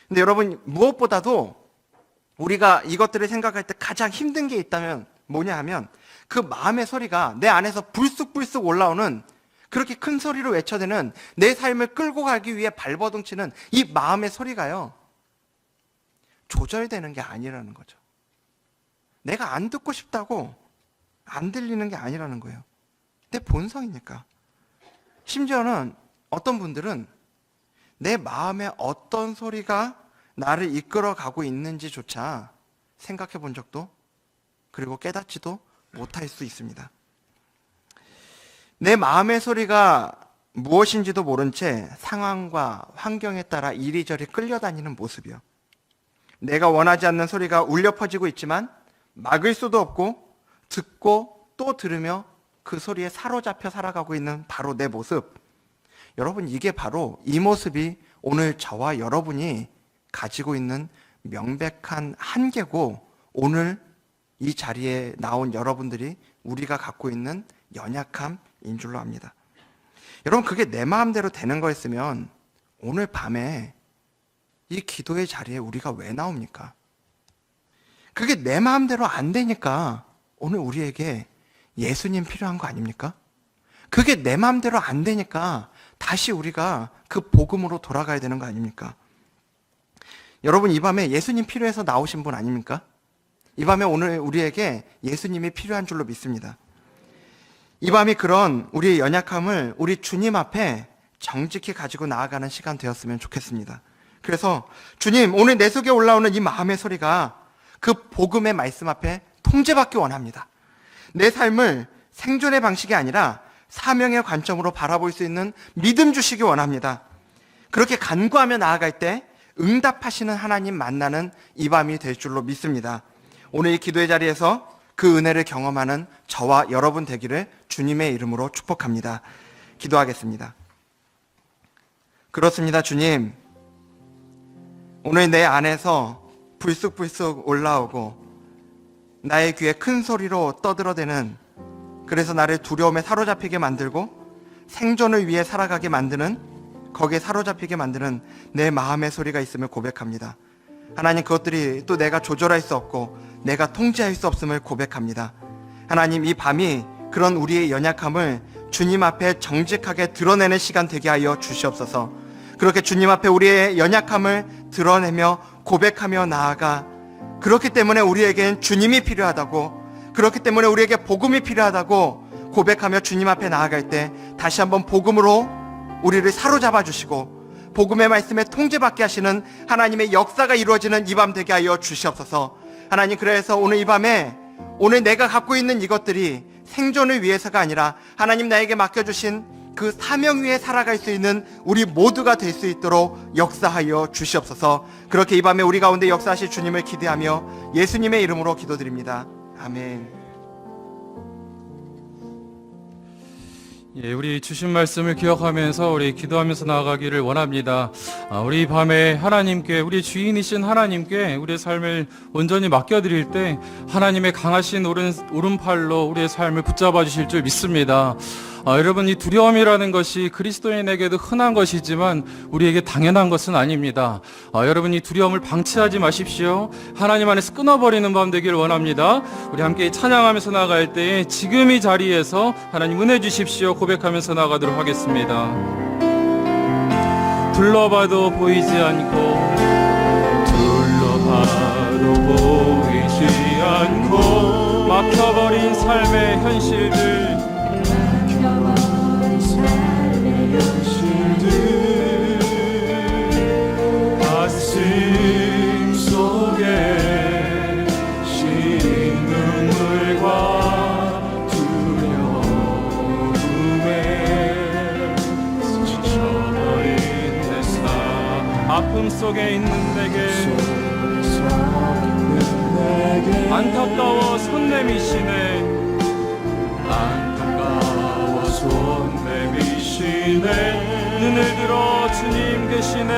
근데 여러분, 무엇보다도 우리가 이것들을 생각할 때 가장 힘든 게 있다면 뭐냐 하면 그 마음의 소리가 내 안에서 불쑥불쑥 올라오는, 그렇게 큰 소리로 외쳐대는, 내 삶을 끌고 가기 위해 발버둥 치는 이 마음의 소리가요, 조절되는 게 아니라는 거죠. 내가 안 듣고 싶다고 안 들리는 게 아니라는 거예요. 내 본성이니까. 심지어는 어떤 분들은 내 마음에 어떤 소리가 나를 이끌어 가고 있는지조차 생각해 본 적도, 그리고 깨닫지도 못할 수 있습니다. 내 마음의 소리가 무엇인지도 모른 채 상황과 환경에 따라 이리저리 끌려다니는 모습이요. 내가 원하지 않는 소리가 울려 퍼지고 있지만 막을 수도 없고 듣고 또 들으며 그 소리에 사로잡혀 살아가고 있는 바로 내 모습. 여러분, 이게 바로 이 모습이 오늘 저와 여러분이 가지고 있는 명백한 한계고, 오늘 이 자리에 나온 여러분들이 우리가 갖고 있는 연약함인 줄로 압니다. 여러분, 그게 내 마음대로 되는 거였으면 오늘 밤에 이 기도의 자리에 우리가 왜 나옵니까? 그게 내 마음대로 안 되니까 오늘 우리에게 예수님 필요한 거 아닙니까? 그게 내 마음대로 안 되니까 다시 우리가 그 복음으로 돌아가야 되는 거 아닙니까? 여러분, 이 밤에 예수님 필요해서 나오신 분 아닙니까? 이 밤에 오늘 우리에게 예수님이 필요한 줄로 믿습니다. 이 밤이 그런 우리의 연약함을 우리 주님 앞에 정직히 가지고 나아가는 시간 되었으면 좋겠습니다. 그래서 주님, 오늘 내 속에 올라오는 이 마음의 소리가 그 복음의 말씀 앞에 통제받기 원합니다. 내 삶을 생존의 방식이 아니라 사명의 관점으로 바라볼 수 있는 믿음 주시기 원합니다. 그렇게 간구하며 나아갈 때 응답하시는 하나님 만나는 이 밤이 될 줄로 믿습니다. 오늘 이 기도의 자리에서 그 은혜를 경험하는 저와 여러분 되기를 주님의 이름으로 축복합니다. 기도하겠습니다. 그렇습니다, 주님. 오늘 내 안에서 불쑥불쑥 올라오고 나의 귀에 큰 소리로 떠들어대는, 그래서 나를 두려움에 사로잡히게 만들고 생존을 위해 살아가게 만드는, 거기에 사로잡히게 만드는 내 마음의 소리가 있음을 고백합니다. 하나님, 그것들이 또 내가 조절할 수 없고 내가 통제할 수 없음을 고백합니다. 하나님, 이 밤이 그런 우리의 연약함을 주님 앞에 정직하게 드러내는 시간 되게 하여 주시옵소서. 그렇게 주님 앞에 우리의 연약함을 드러내며 고백하며 나아가, 그렇기 때문에 우리에겐 주님이 필요하다고, 그렇기 때문에 우리에게 복음이 필요하다고 고백하며 주님 앞에 나아갈 때 다시 한번 복음으로 우리를 사로잡아 주시고 복음의 말씀에 통제받게 하시는 하나님의 역사가 이루어지는 이 밤 되게 하여 주시옵소서. 하나님, 그래서 오늘 이 밤에 오늘 내가 갖고 있는 이것들이 생존을 위해서가 아니라 하나님 나에게 맡겨주신 그 사명 위에 살아갈 수 있는 우리 모두가 될 수 있도록 역사하여 주시옵소서. 그렇게 이 밤에 우리 가운데 역사하실 주님을 기대하며 예수님의 이름으로 기도드립니다. 아멘. 예, 우리 주신 말씀을 기억하면서 우리 기도하면서 나아가기를 원합니다. 우리 밤에 하나님께, 우리 주인이신 하나님께 우리의 삶을 온전히 맡겨드릴 때 하나님의 강하신 오른팔로 우리의 삶을 붙잡아 주실 줄 믿습니다. 여러분, 이 두려움이라는 것이 그리스도인에게도 흔한 것이지만 우리에게 당연한 것은 아닙니다. 여러분, 이 두려움을 방치하지 마십시오. 하나님 안에서 끊어버리는 밤 되기를 원합니다. 우리 함께 찬양하면서 나아갈 때에 지금 이 자리에서 하나님 은혜 주십시오 고백하면서 나아가도록 하겠습니다. 둘러봐도 보이지 않고, 둘러봐도 보이지 않고 막혀버린 삶의 현실들, 가슴 속에 시린 눈물과 두려움에 지쳐버린 내 삶, 아픔 속에 있는 내게 안타까워 손 내미시네, 안타까워 손 내미시네, 눈을 들어 주님 계시네.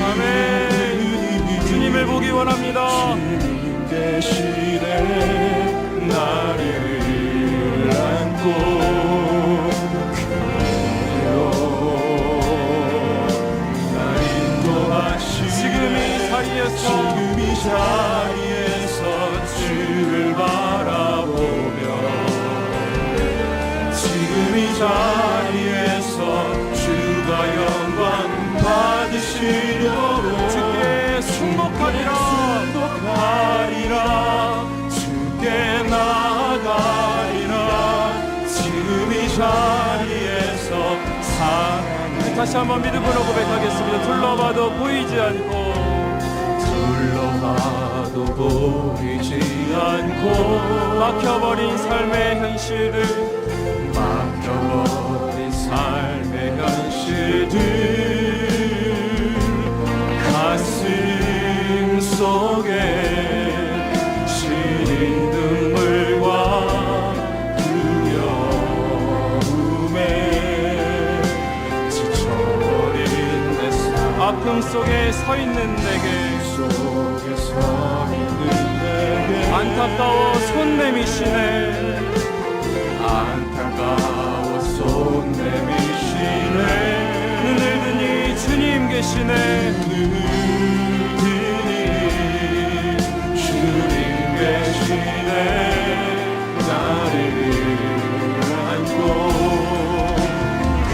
아멘. 주님을 보기 원합니다. 주님 계시네, 나를 안고 날 인도하시, 지금 이 자리에서 주를 바라보며, 지금 이 자리에서 주가 영광 받으시려고 주께 승복하리라, 주께 나아가리라. 지금 이 자리에서 사랑을, 다시 한번 믿음으로 고백하겠습니다. 둘러봐도 보이지 않고, 둘러봐도 보이지 않고 막혀버린 삶의 현실들, 막혀버린 삶의 현실들, 가슴 속에 시린 눈물과 두려움에 지쳐버린 내 삶, 아픔 속에 서 있는 내게, 안타까워 손 내미시네, 안타까워 손 내미시네, 눈을 드니 주님 계시네, 눈을 드니 주님 계시네, 나를 안고 그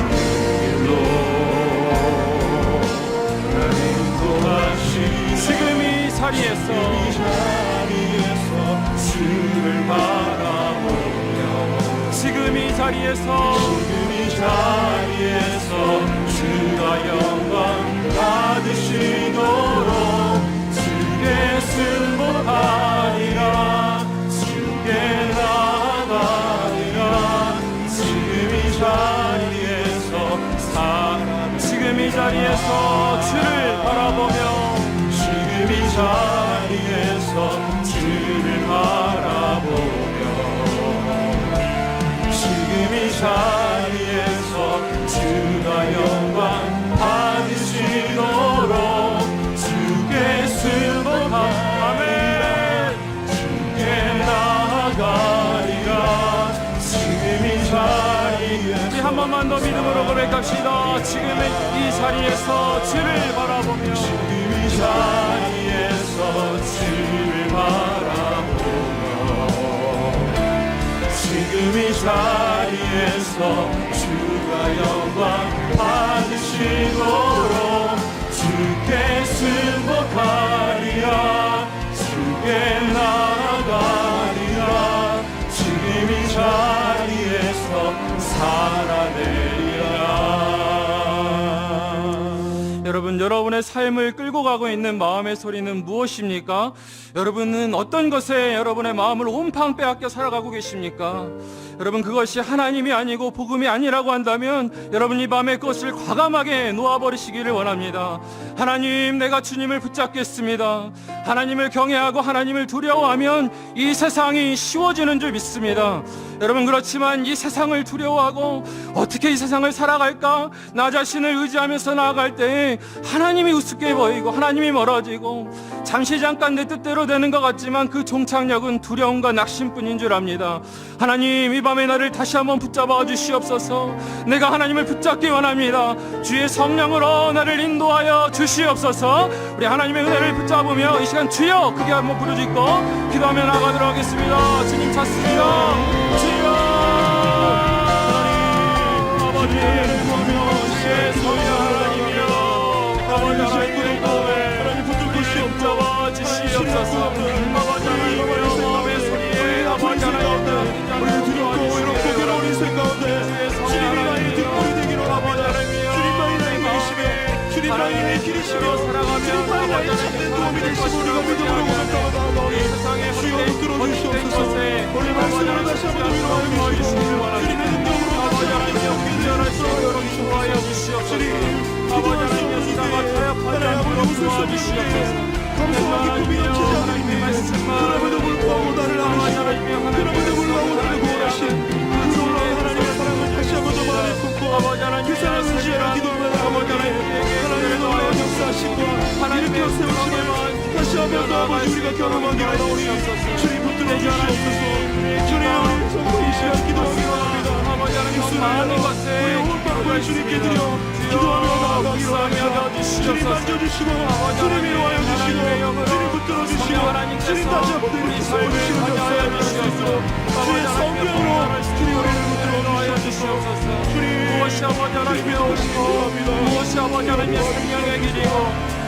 길로 날 인도하시, 지금 이 자리에서 주를 바라보며, 지금 이 자리에서 주가 영광 받으시도록 주께 승복하리라, 주께 나아가리라. 지금 이 자리에서 주를 바라보며, 지금 이 자리에서 주를 바라보며, 지금 이 자리에서 주가 영광 받으시도록 주께 승복하리라, 주께 나아가리라. 지금 이 자리에, 우리 한 번만 번 더 믿음으로 고백합시다. 지금은 이 자리에서 주를 바라보며 지금 이 자리에서 주를 바라보며 지금 이 자리에서 주가 영광 받으시도록 주께 승복하리라 주께 나아가리라 지금 이 자리에서 살아내리라. 여러분, 여러분의 삶을 끌고 가고 있는 마음의 소리는 무엇입니까? 여러분은 어떤 것에 여러분의 마음을 온팡 빼앗겨 살아가고 계십니까? 여러분, 그것이 하나님이 아니고 복음이 아니라고 한다면 여러분 이 밤에 그것을 과감하게 놓아버리시기를 원합니다. 하나님, 내가 주님을 붙잡겠습니다. 하나님을 경외하고 하나님을 두려워하면 이 세상이 쉬워지는 줄 믿습니다. 여러분, 그렇지만 이 세상을 두려워하고 어떻게 이 세상을 살아갈까? 나 자신을 의지하면서 나아갈 때 하나님이 우습게 보이고 하나님이 멀어지고 잠시 잠깐 내 뜻대로 되는 것 같지만 그 종착역은 두려움과 낙심뿐인 줄 압니다. 하나님, 이 밤에 나를 다시 한번 붙잡아 주시옵소서. 내가 하나님을 붙잡기 원합니다. 주의 성령으로 나를 인도하여 주시옵소서. 우리 하나님의 은혜를 붙잡으며 이 시간 주여 크게 한번 부르짖고 기도하며 나가도록 하겠습니다. 주님 찾습니다. 주여 아버지, 주의 성령 하나님이여 아버지, 하나님의 마음에 붙잡아 주시옵소서. 아버지, 하나님의 마음의 소리에 아버지, 하나님 우리를 두렵고 외롭고 괴로운 인생 가운데 주님이 나의 뒷골이 되기로 아버지 하나님이여 주님만이 나의 길이시며 주님만이 나의 길이시며 주님만이 나의 참된 도움이 되시고 우리가 믿음으로 고백하오다. 주여 붙들어 주시옵소서. 오늘 말씀으로 다시 한번 위로하여 주시고 주님의 능력으로 다시 한번 인도하여 주시옵소서. 아버지, 하나님의 수다가 타협하지 않고 웃을 수 없는 감사와 기쁨이 넘치지 않는 그럼에도 불구하고 나를 아시고 그럼에도 불구하고 나를 구원하신 그 놀라운 하나님의 사랑을 다시 한번 더 마음에 품고 그 사랑을 의지하여 기도하며 하나님의 놀라운 역사하심과 일으켜 세우심을 다시 한번 더 아버지 우리가 경험하게 하오니 주님 붙들어 주시옵소서. 주님, 우리 성도 이 시간 기도하기 원합니다. 많은 것에 우리 온 마음을 주님께 드려 기도하며 나아가기로 합니다. 주님 만져주시고 주님 위로하여 주시고 주님 붙들어 주시고 주님 다시 한번 우리 삶을 하여 주시옵소서. 주의 성령으로 주님 우리를 붙들어 주시옵소서. 주님, 무엇이 아버지 하나님의 오시고 무엇이 아버지 하나님의 생명의 길이고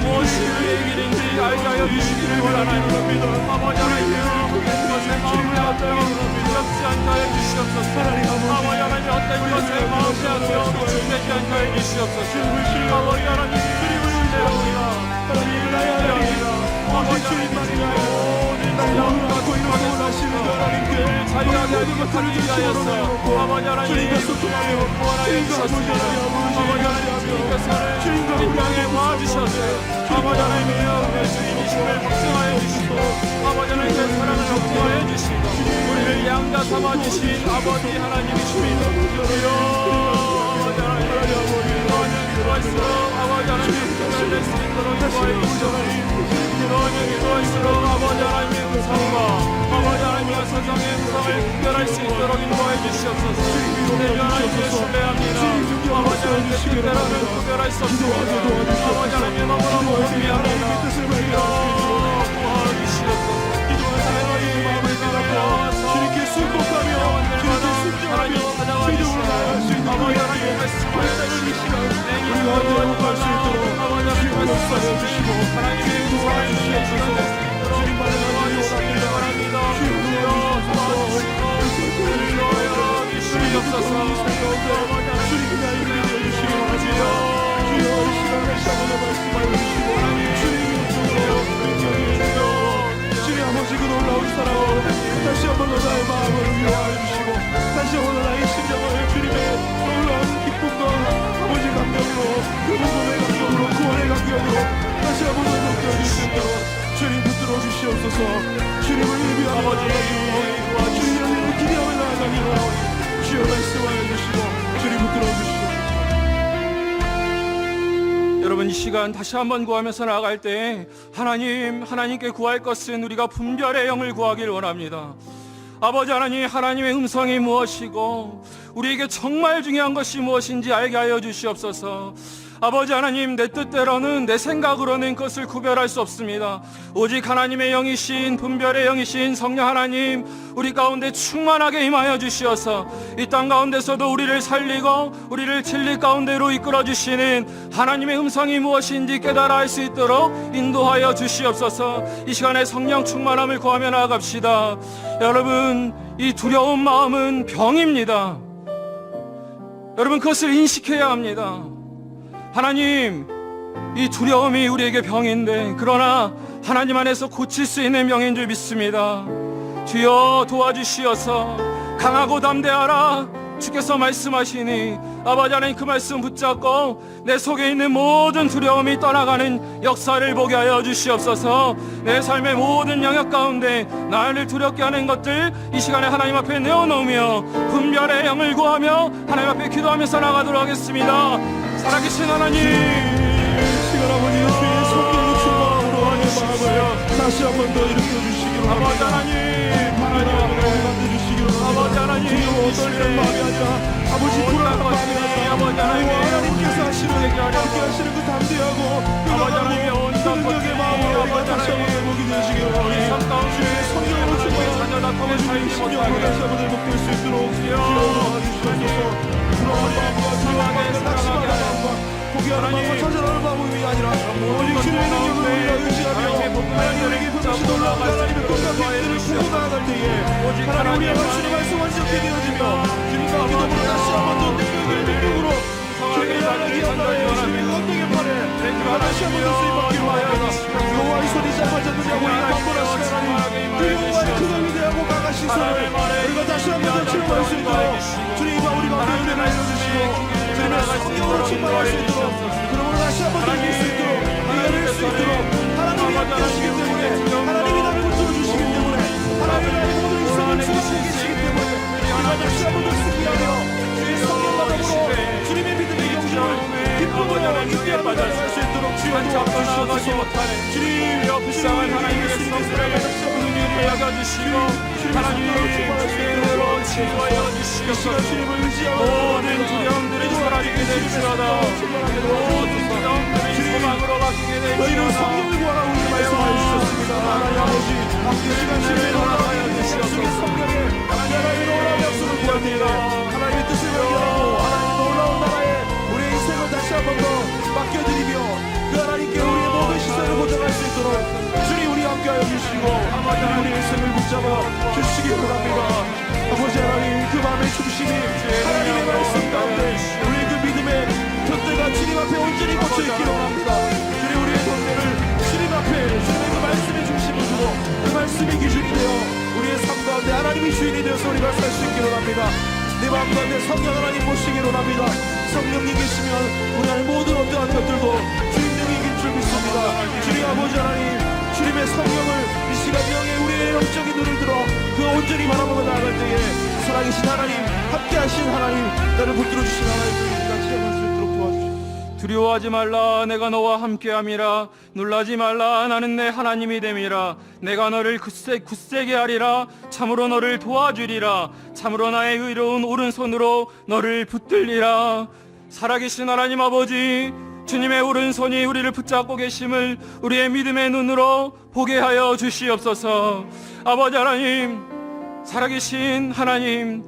무엇이 의의 길인지 알게 하여 주시기를 원하나이다. 아버지 하나님, 그것에 마음을 앞대어 두렵지 않게 하여 주시옵소서. 아버지 하나님, 어떤 것에 마음이 앞대어 주되지 않게 하여 주시옵소서. 아버지 하나님, 주님을 의지하오리라. 주님을 의지하오리라. 아버지 주님만이 모든 나를 갖고 이루어져 나시는 하나님께 자유하게 하는 것을 위하여서 아버지 하나님 소통하여 구원하여 주셨습니다. 아버지 하나님, 주님께서는 이 땅에 와주셔서 아버지 하나님이여 주님이심을 확증하여 주시고 아버지 하나님의 사랑을 확증하여 주시고 우리를 양자 삼아주신 아버지 하나님이십니다. 주여 아버지 하나님, 너는 기도할수록 아버지 하나님 은혜를 낼수 있도록 기도하여 주시옵소서. 기도할수록 아버지 하나님의 음성과 아버지 하나님의 세상의 음성을 구별할 수 있도록 인도하여 주시옵소서. 내 하나님을 신뢰합니다. 아버지 하나님의 뜻대로는 구별할 수 없습니다. 아버지 하나님, 너무너무 미안합니다. 도와주시옵소서. 하나님 마음을 들어서 주님께 순복하며 주님께 순종하며 믿음으로 나아갈 수 있는 아버지 하나님의 말씀을 우리가 회복할 수 있도록 주님 역사해 주시고 하나님의 음성을 주시옵소서. 주님만을 도와주시기를 바랍니다. 주시옵소서. 주님이 나의 길이 되어주시고 주여 이 시간 다시 한번 말씀하여 주시고 주님의 영광으로 주님 아버지 그 놀라운 사랑으로 다시 한번 나의 마음을 위로하여 주시고 다시 한번 나의 심령을 주님의 놀라운 기쁨과 아버지 감격으로 그 복음의 감격으로 구원의 감격으로 다시 한번 넘겨 주시고 주님 붙들어 주시옵소서. 주님을 예비하며 나아가기로 주님의 은혜를 기대하며 나아가기로 주여 말씀하여 주시고 주님 붙들어 주시고 여러분, 이 시간 다시 한번 구하면서 나아갈 때 하나님께 구할 것은 우리가 분별의 영을 구하길 원합니다. 아버지 하나님, 하나님의 음성이 무엇이고 우리에게 정말 중요한 것이 무엇인지 알게 하여 주시옵소서. 아버지 하나님, 내 뜻대로는, 내 생각으로는 그것을 구별할 수 없습니다. 오직 하나님의 영이신, 분별의 영이신 성령 하나님, 우리 가운데 충만하게 임하여 주시어서 이 땅 가운데서도 우리를 살리고 우리를 진리 가운데로 이끌어 주시는 하나님의 음성이 무엇인지 깨달아 알 수 있도록 인도하여 주시옵소서. 이 시간에 성령 충만함을 구하며 나아갑시다. 여러분, 이 두려운 마음은 병입니다. 여러분, 그것을 인식해야 합니다. 하나님, 이 두려움이 우리에게 병인데, 그러나 하나님 안에서 고칠 수 있는 병인 줄 믿습니다. 주여 도와주시어서 강하고 담대하라 주께서 말씀하시니, 아버지 하나님, 그 말씀 붙잡고 내 속에 있는 모든 두려움이 떠나가는 역사를 보게 하여 주시옵소서. 내 삶의 모든 영역 가운데 나를 두렵게 하는 것들 이 시간에 하나님 앞에 내어놓으며 분별의 영을 구하며 하나님 앞에 기도하면서 나가도록 하겠습니다. 살아계신 하나님, 시간 아버지 주의 성령의 충만함으로 하나님의 마음을 다시 한 번 더 일으켜주시기로 아버지 하나님, 하나님 만들어주시기로 아버지 하나님, 두려워 떨리는 마음이 아니라 아버지 불안한 마음이 아니라 아버지 하나님, 하나님께서 하시는 함께 하시는 그 담대하고 아버지 하나님의 온전한 능력의 마음으로 우리가 다시 한번 회복이 되시기를 원하니 주의 성령으로 충만한 주의 성령으로 다시 한번 회복될 수 있도록 주여 도와주시옵소서. 불안한 마음과 두려운 마음과 낙심하는 마음과 포기하는 마음과 좌절하는 마음이 아니라 오직 주의 능력을 우리가 의지하며 하나님에게 붙잡고 놀라운 하나님의 건강한 일들을 보고 나아갈 때에 하나님 우리의 주님 말씀 완전히 되어지며 주님과 기도로 다시 한번 더 능력으로 주의 하나님 나라의 주님의 언덕의 팔에 다시 한번 더 쓰임받기로 하여라. 여호와의 손이 짧아졌느냐 우리가 반복하시는 하나님, 그 여호와의 큰 힘이 되고 강하신 손을 우리가 다시 한번 더 체험할 수 있도록 주님과 우리 가운데 은혜를 내려주시고 주님의 성령으로 충만할 수 있도록, 그러므로 다시 한번 더 이길 수 있도록, 이겨낼 수 있도록 하나님이 함께 하시기 때문에, 하나님이 나를 붙들어주시기 때문에, 하나님이 나의 모든 인생을 주시고 계시기 때문에 우리가 다시 한번 더 승리하며 주의 성령과 더불어 주님의 믿음의 영광을 기쁨으로 기대하며 나아갈 수 있도록 주여 도와주시옵소서. 주님, 불쌍한 하나님의 성도들에게 은혜를 여겨주시고 하나님 주의 은혜로 치유하여 주시옵소서. 모든 두려움들이 사라지게 될지어다. 모든 두려움들이 소망으로 바뀌게 될지어다. 성령을 구하라 우리 말씀하여 주셨습니다. 하나님 아버지, 이 시간 주의 나라하여 주시옵소서. 하나님의 놀라운 약속을 구합니다. 하나님의 뜻을 명령하고 하나님의 놀라운 나라에 우리의 인생을 다시 한 번 더 맡겨드리며 그 하나님께 우리의 모든 시선을 보장할 수 있도록 주님 우리 함께하여 주시고 하나님 우리의 인생을 붙잡아 주시기 바랍니다. 아버지 하나님, 그 마음의 중심이 하나님의 말씀 가운데 우리의 그 믿음의 돛대가 주님 앞에 온전히 꽂혀 있기를 원합니다. 주님 우리의 돛대를 주님 앞에 주님의 그 말씀의 중심을 두고 그 말씀이 기준이 되어 우리의 삶 가운데 하나님이 주인이 되어서 우리가 살 수 있기를 원합니다. 내 마음 가운데 성령 하나님 모시기를 원합니다. 성령님 계시면 우리 안에 모든 어떠한 것들도 주인님이 이길 줄 믿습니다. 주님 아버지 하나님, 주님의 성령을 이 시간 영에 우리의 영적인 눈을 들어 그 온전히 바라보고 나아갈 때에 살아계신 하나님, 함께하신 하나님, 나를 붙들어 주신 하나님, 같이 해볼 수 있도록 도와주시옵소서. 두려워하지 말라, 내가 너와 함께함이라. 놀라지 말라, 나는 내 하나님이 됨이라. 내가 너를 굳세게 하리라. 참으로 너를 도와주리라. 참으로 나의 의로운 오른손으로 너를 붙들리라. 살아계신 하나님 아버지, 주님의 오른손이 우리를 붙잡고 계심을 우리의 믿음의 눈으로 보게 하여 주시옵소서. 아버지 하나님, 살아계신 하나님,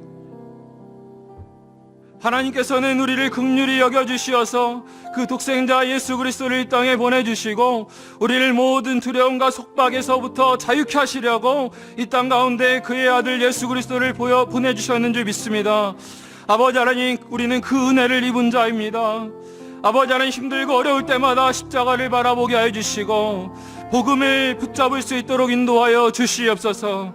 하나님께서는 우리를 긍휼히 여겨주시어서 그 독생자 예수 그리스도를 이 땅에 보내주시고 우리를 모든 두려움과 속박에서부터 자유케 하시려고 이 땅 가운데 그의 아들 예수 그리스도를 보내주셨는 줄 믿습니다. 아버지 하나님, 우리는 그 은혜를 입은 자입니다. 아버지 하나님, 힘들고 어려울 때마다 십자가를 바라보게 해주시고 복음을 붙잡을 수 있도록 인도하여 주시옵소서.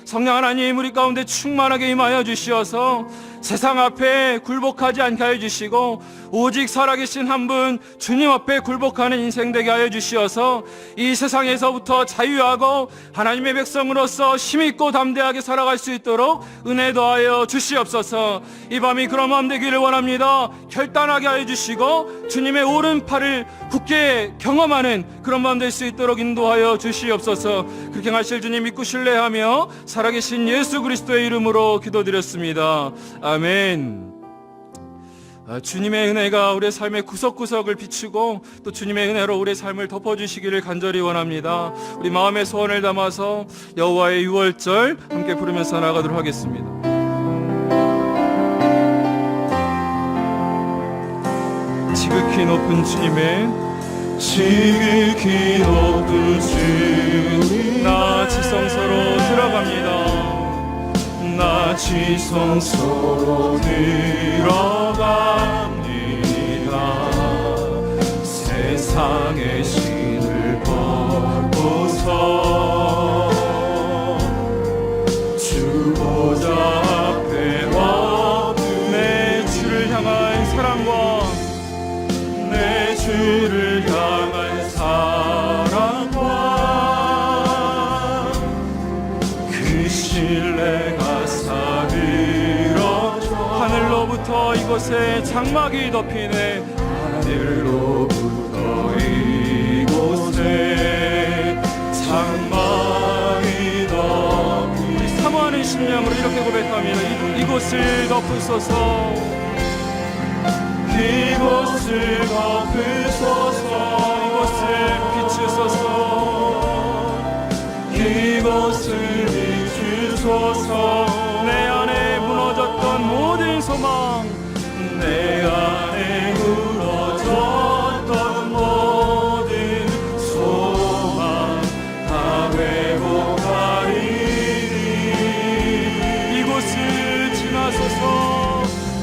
성령 하나님, 우리 가운데 충만하게 임하여 주시어서 세상 앞에 굴복하지 않게 하여 주시고 오직 살아계신 한 분 주님 앞에 굴복하는 인생 되게 하여 주시어서 이 세상에서부터 자유하고 하나님의 백성으로서 힘있고 담대하게 살아갈 수 있도록 은혜 더하여 주시옵소서. 이 밤이 그런 마음 되기를 원합니다. 결단하게 하여 주시고 주님의 오른팔을 굳게 경험하는 그런 마음 될 수 있도록 인도하여 주시옵소서. 그렇게 하실 주님 믿고 신뢰하며 살아계신 예수 그리스도의 이름으로 기도드렸습니다. 아멘. 주님의 은혜가 우리의 삶의 구석구석을 비추고 또 주님의 은혜로 우리의 삶을 덮어주시기를 간절히 원합니다. 우리 마음의 소원을 담아서 여호와의 유월절 함께 부르면서 나가도록 하겠습니다. 지극히 높은 주님의 지극히 높은 주님 나 지성소로 들어갑니다. 나 지성소로 들어갑니다. 세상의 신을 벗고서 주 보좌 앞에 왔네. 내 주를 향한 사랑과 내 주를 향한 사랑과 그 신뢰가 사들어져 하늘로부터 이곳에 장막이 덮이네. 하늘로부터 이곳에 장막이 덮이네. 사모하는 심령으로 이렇게 고백합니다. 이곳을 덮으소서. 이곳을 덮으소서. 이곳을 비추소서. 이곳을 비추소서. 내 안에 무너졌던 모든 소망, 내 안에 무너졌던 모든 소망 다 회복하리니. 이곳을 지나소서.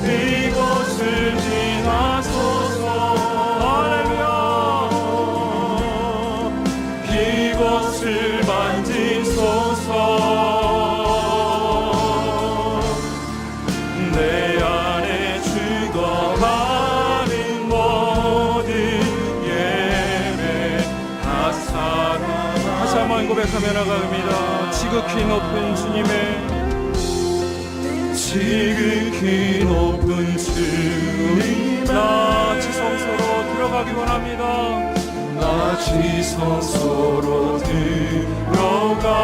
이곳을 지나소서. 할렐루야. 이곳을 만지소서. 내 안에 죽어가는 모든 예배 다 살아나. 다시 한번 고백하며 나갑니다. 지극히 높은 주님의 지극히 높은 주님 나 지성소로 들어가기 원합니다. 나 지성소로 들어갑니다.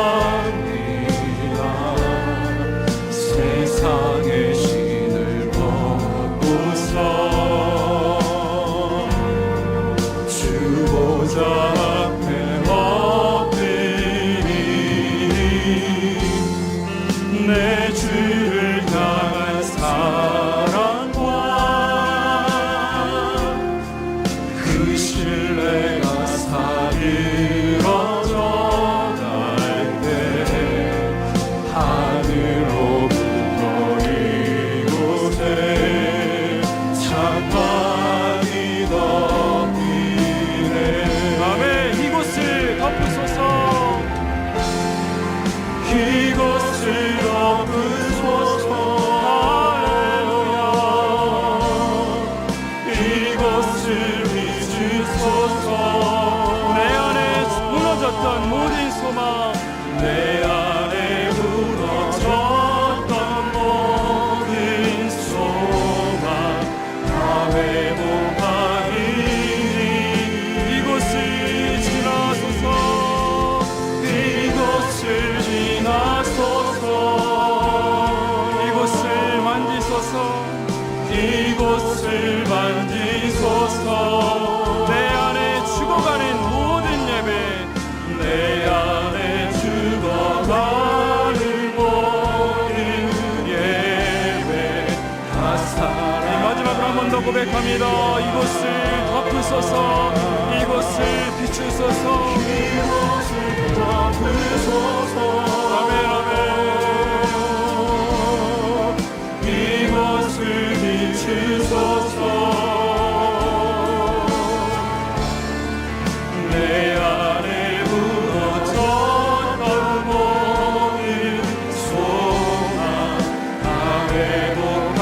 세상의 신을 벗고서 주 보좌 앞에 엎드리니. 내 주를 향한 사랑과 그 신뢰가 사들어져 갈 때 하늘로부터 이곳에 장막이 덮이네. 아멘. 이곳을 덮으소서. 이곳을 덮으소서. 이곳을 비추소서. 내 안에 무너졌던 모든 소망, 내 안에 무너졌던 모든 소망 다 회복하리니. 이곳을 지나소서. 이곳을 지나소서. 이곳을 만지소서. 이곳을 만지소서. 내 안에 죽어가는 모든 예배, 내 안에 죽어가는 모든 예배 다 살아. 마지막으로 한 번 더 고백합니다. 이곳을 덮으소서. 이곳을 비추소서. 이곳을 덮으소서. 아멘, 아멘. 이곳을 비추소서. 내 안에 무너졌던 모든 소망 다 회복하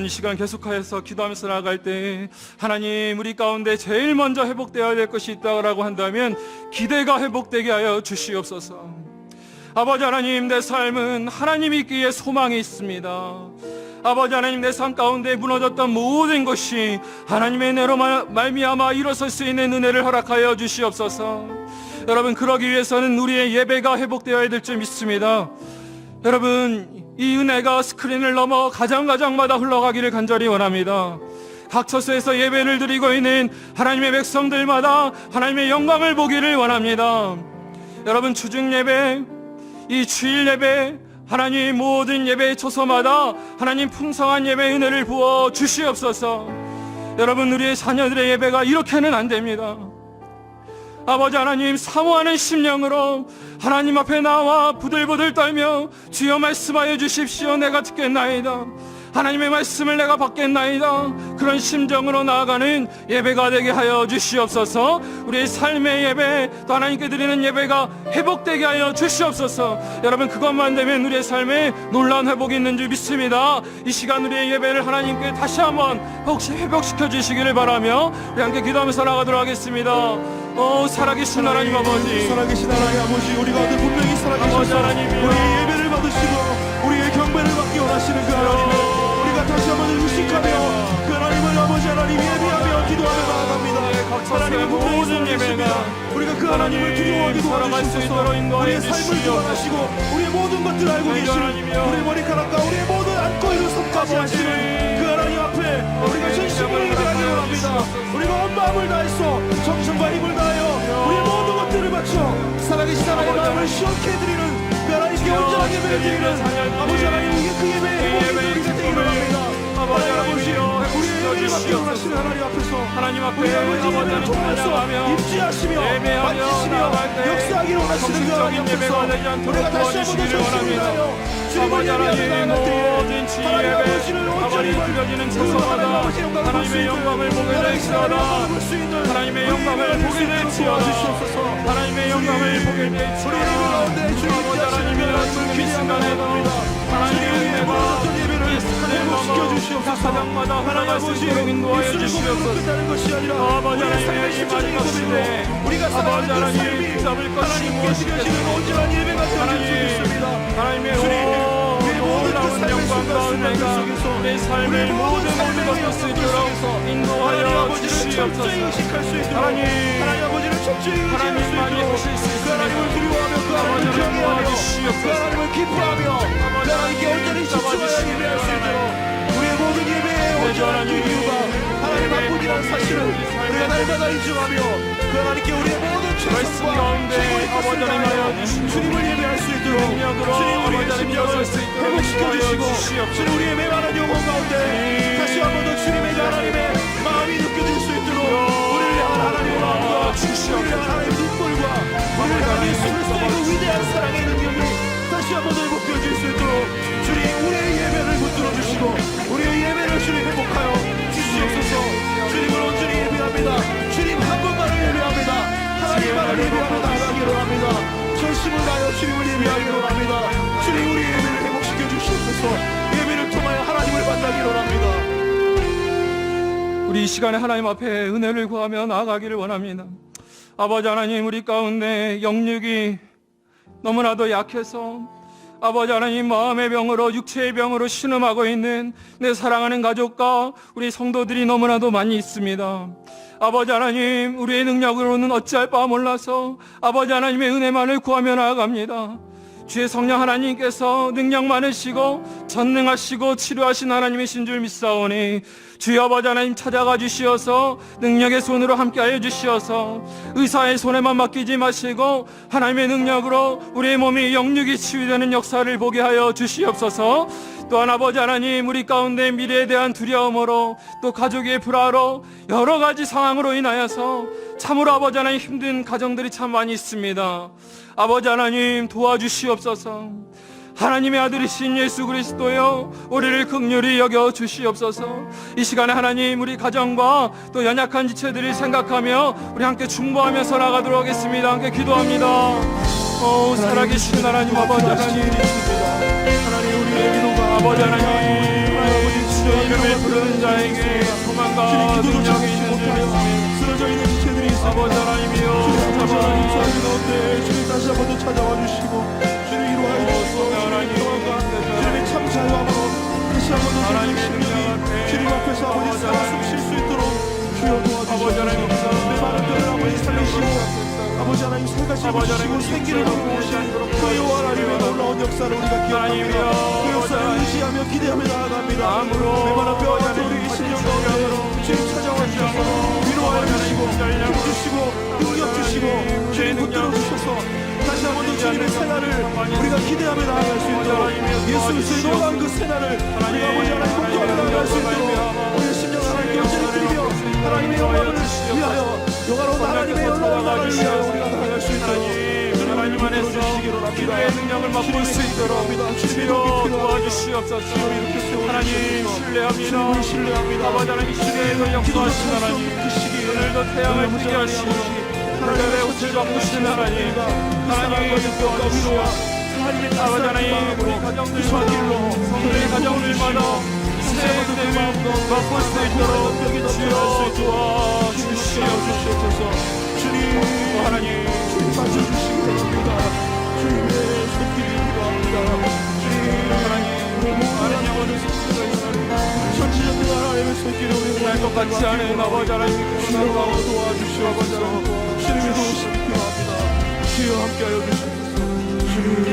이 시간 계속하여서 기도하면서 나아갈 때 하나님 우리 가운데 제일 먼저 회복되어야 될 것이 있다고 한다면 기대가 회복되게 하여 주시옵소서. 아버지 하나님, 내 삶은 하나님이 있기에 소망이 있습니다. 아버지 하나님, 내 삶 가운데 무너졌던 모든 것이 하나님의 은혜로 말미암아 일어설 수 있는 은혜를 허락하여 주시옵소서. 여러분, 그러기 위해서는 우리의 예배가 회복되어야 될 줄 믿습니다. 여러분, 이 은혜가 스크린을 넘어 가정마다 흘러가기를 간절히 원합니다. 각 처소에서 예배를 드리고 있는 하나님의 백성들마다 하나님의 영광을 보기를 원합니다. 여러분, 주중 예배, 이 주일 예배, 하나님 모든 예배의 처소마다 하나님 풍성한 예배의 은혜를 부어 주시옵소서. 여러분, 우리의 자녀들의 예배가 이렇게는 안 됩니다. 아버지 하나님, 사모하는 심령으로 하나님 앞에 나와 부들부들 떨며 주여 말씀하여 주십시오. 내가 듣겠나이다. 하나님의 말씀을 내가 받겠나이다. 그런 심정으로 나아가는 예배가 되게 하여 주시옵소서. 우리의 삶의 예배, 또 하나님께 드리는 예배가 회복되게 하여 주시옵소서. 여러분, 그것만 되면 우리의 삶에 놀라운 회복이 있는 줄 믿습니다. 이 시간 우리의 예배를 하나님께 다시 한번 혹시 회복시켜 주시기를 바라며 우리 함께 기도하면서 나가도록 하겠습니다. 살아계신 하나님 아버지, 살아계신 하나님 아버지, 우리 가운데 분명히 살아계셔서 우리의 예배를 받으시고 우리의 경배를 받기 원하시는 그 하나님을 우리가 다시 한번 의식하며 그 하나님을 아버지 하나님 예배하며 기도하며 나아갑니다. 하나님의 모든 예배가 우리가 그 하나님을 두려워하기도 하시옵소서. 우리의 삶을 주관하시고 우리의 모든 것들을 알고 계시는 우리의 머리카락과 우리의 모든 안고 있는 손까지 하시는 그 하나님 앞에 우리가 진심으로 예배하기 원합니다. 우리가 온 마음을 다해서 정성과 힘을 다하여 우리의 모든 것들을 바쳐 살아계신 하나님의 마음을 시원케 해드리는 그 하나님께 온전한 예배를 드리는 아버지 하나님, 그 예배의 회복이 우리가 되기를 원합니다. 아버지 아버지, 우리의 예배를 받기 원하시는 하나님 앞에서 하나님 앞에 우리 아버지 예배를 아버지 통해서 찬양하며 입지하시며 예배하며 만지시며 나아갈 때 역사하기를 원하시는 그 하나님 정신적인 예배가 앞에서 되지 않도록 우리가 다시 한번 도와주시기를 더 원합니다. 전심을 주님을 아버지 예배하며 하나님, 나아갈 때에 모든 지 하나님 예배, 아버지를 온전히 아버지 드려지는 처소마다 하나님의 영광을 보게 될지어다. 하나님의 영광을 보게 될지어다. 하나님의 영광을 보게 될지어다. 아버지 하나님이여, 이 순간에도 하나님의 은혜가 이 스크린을 넘어 각 가정마다 흘러갈 수 있도록 인도하여 주시옵소서. 아버지 하나님의 이 마지막 시대에 아버지 하나님 붙잡을 것이 무엇이겠습니까? 하나님의 놀라운 영광과 은혜가 내 삶의 모든 것을 쓸 수 있도록 인도하여 주시옵소서. 하나님, 하나님만이 하실 수 있습니다. 아버지 하나님 도와주시옵소서. 하나님을 기뻐하며 그 하나님께 온전히 집중하여 예배할 수 있도록 우리의 모든 예배에 온전한 그 이유가 하나님 한 분이라는 사실을 우리가 날마다 인정하며 그 하나님께 우리의 모든 말씀 최선과 가운데 최고의 아버지 것을 하나님 다하여 주님을 예배할 수 있도록 능력으로 주님 우리의 아버지 하나님 심령을 일어설 수 있도록 회복시켜 주시고 주시옵소서. 주님 우리의 메마른 영혼 가운데 다시 한 번 더 주님의 하나님의 마음이 느껴질 수 있도록 우리를 향한 하나님의 마음과 우리를 향한 하나님의 눈물과 우리를 향한 예수 그리스도의 그 위대한 사랑의 능력이 다시 한 번 더 회복되어질 수 있도록 주님 우리의 예배를 붙들어 주시고 우리의 예배를 주님 회복하여 주시옵소서. 주님을 온전히 예배합니다. 주님 한 분만을 예배합니다. 하나님만을 예배하며 나아가기로 합니다. 전심을 다하여 주님을 예배하기로 합니다. 주님 우리의 예배를 회복시켜 주시옵소서. 예배를 통하여 하나님을 만나기로 합니다. 우리 이 시간에 하나님 앞에 은혜를 구하며 나아가기를 원합니다. 아버지 하나님, 우리 가운데 영육이 너무나도 약해서 아버지 하나님 마음의 병으로 육체의 병으로 신음하고 있는 내 사랑하는 가족과 우리 성도들이 너무나도 많이 있습니다. 아버지 하나님, 우리의 능력으로는 어찌할 바 몰라서 아버지 하나님의 은혜만을 구하며 나아갑니다. 주의 성령 하나님께서 능력 많으시고 전능하시고 치료하신 하나님이신 줄 믿사오니 주여 아버지 하나님 찾아가 주시어서 능력의 손으로 함께하여 주시어서 의사의 손에만 맡기지 마시고 하나님의 능력으로 우리의 몸이 영육이 치유되는 역사를 보게 하여 주시옵소서. 또한 아버지 하나님, 우리 가운데 미래에 대한 두려움으로 또 가족의 불화로 여러 가지 상황으로 인하여서 참으로 아버지 하나님 힘든 가정들이 참 많이 있습니다. 아버지 하나님 도와주시옵소서. 하나님의 아들이신 예수 그리스도여, 우리를 긍휼히 여겨 주시옵소서. 이 시간에 하나님, 우리 가정과 또 연약한 지체들을 생각하며 우리 함께 중보하면서 나가도록 하겠습니다. 함께 기도합니다. 살아계신 하나님, 아버지 하나님, 하나님 우리의 기도가 아버지 하나님 주의 이름을 부르는 자에게 소망과 능력이 있는 줄 믿습니다. 쓰러져 있는 지체들이 있습니다. 아버지 하나님이여 아버지 하나님 잡아 소리 가운데 주님 다시 한번 더 찾아와 주시고 주님 위로하여 주시고 주님 평안과 주님의 참 자유함으로 다시 한번 더 하나님의 주님 능력 앞에 주님 앞에서 아버지 살아 숨쉴 수 있도록 주여 아버지 하나님 도와주시옵소서. 내 마른 뼈를 아버지 살리시고 아버지 하나님 살가시고 아버지 주시고 하나님 생기를 부어오신 그 여호와 하나님의 놀라운 역사를 우리가 기억합니다. 하나님이여, 그 역사를 아버지 의지하며 기대하며 나아갑니다. 마음으로 내 마른 뼈와 아버지 우리 하나님 심령 심령으로 가운데 주님 찾아와 주셔서 위로하여 주시고 힘 주시고 능력 주시고 주님 붙들어 주셔서 다시 한번 더 주님의 새날을 우리가 기대하며 나아갈 수 있도록 예수 그리스도의 놀라운 그 새날을 우리가 아버지 하나님 목도하며 나아갈 수 있도록 우리의 심령 하나님께 온전히 드리며 하나님의 영광을 위하여 영화로운 하나님의 영광을 위하여 우리가 나아갈 수 있도록 하나님 안에서 기도의 능력을 맛볼 수 있도록 주여 도와주시옵소서. 하나님 신뢰합니다. 아버지 하나님 시대에서 역사하신 하나님 오늘도 태양을 뜨게 하시고 하늘의 옷을 바꾸신 하나님 아버지 하나님 우리 가정들마다 성도의 가정들마다 새해의 마음도 맛볼 수 있도록 주여 도와주시옵소서. 주님 하나님 맞춰주시기 바랍니다. 주님의 손길이 필요합니다. 주님 하나님 많은 영혼을 전지전능 하나님의 손길이 우리 날 것 같지 않은 아버지 하나님 주여 도와주시옵소서. 주님의 도우심이 필요합니다. 주여 함께하여 주시옵소서. 주님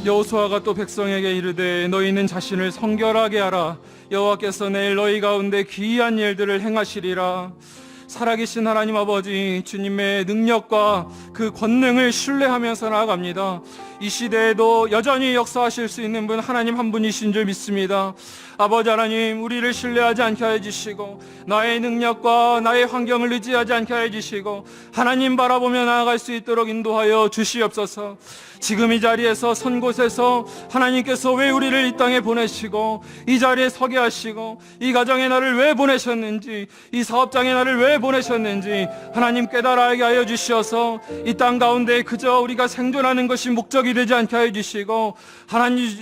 여호수아가 또 백성에게 이르되 너희는 자신을 성결하게 하라. 여호와께서 내일 너희 가운데 기이한 일들을 행하시리라. 살아계신 하나님 아버지 주님의 능력과 그 권능을 신뢰하면서 나아갑니다. 이 시대에도 여전히 역사하실 수 있는 분 하나님 한 분이신 줄 믿습니다. 아버지 하나님 우리를 신뢰하지 않게 하여 주시고 나의 능력과 나의 환경을 의지하지 않게 하여 주시고 하나님 바라보며 나아갈 수 있도록 인도하여 주시옵소서. 지금 이 자리에서 선 곳에서 하나님께서 왜 우리를 이 땅에 보내시고 이 자리에 서게 하시고 이 가정에 나를 왜 보내셨는지 이 사업장에 나를 왜 보내셨는지 하나님 깨달아게 하여 주시어서 이 땅 가운데 그저 우리가 생존하는 것이 목적이 되지 않게 하여 주시고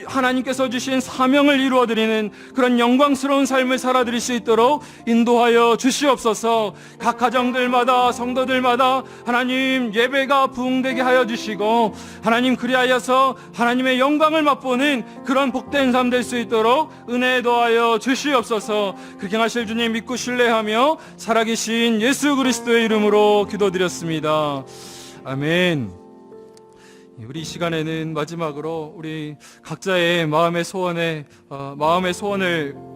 하나님께서 주신 사명을 이루어드리는 그런 영광스러운 삶을 살아드릴 수 있도록 인도하여 주시옵소서. 각 가정들마다 성도들마다 하나님 예배가 부흥되게 하여 주시고 하나님 그리하여서 하나님의 영광을 맛보는 그런 복된 삶 될 수 있도록 은혜 더하여 주시옵소서. 그렇게 하실 주님 믿고 신뢰하며 살아계신 예수 그리스도의 이름으로 기도드렸습니다. 아멘. 우리 이 시간에는 마지막으로 우리 각자의 마음의 소원을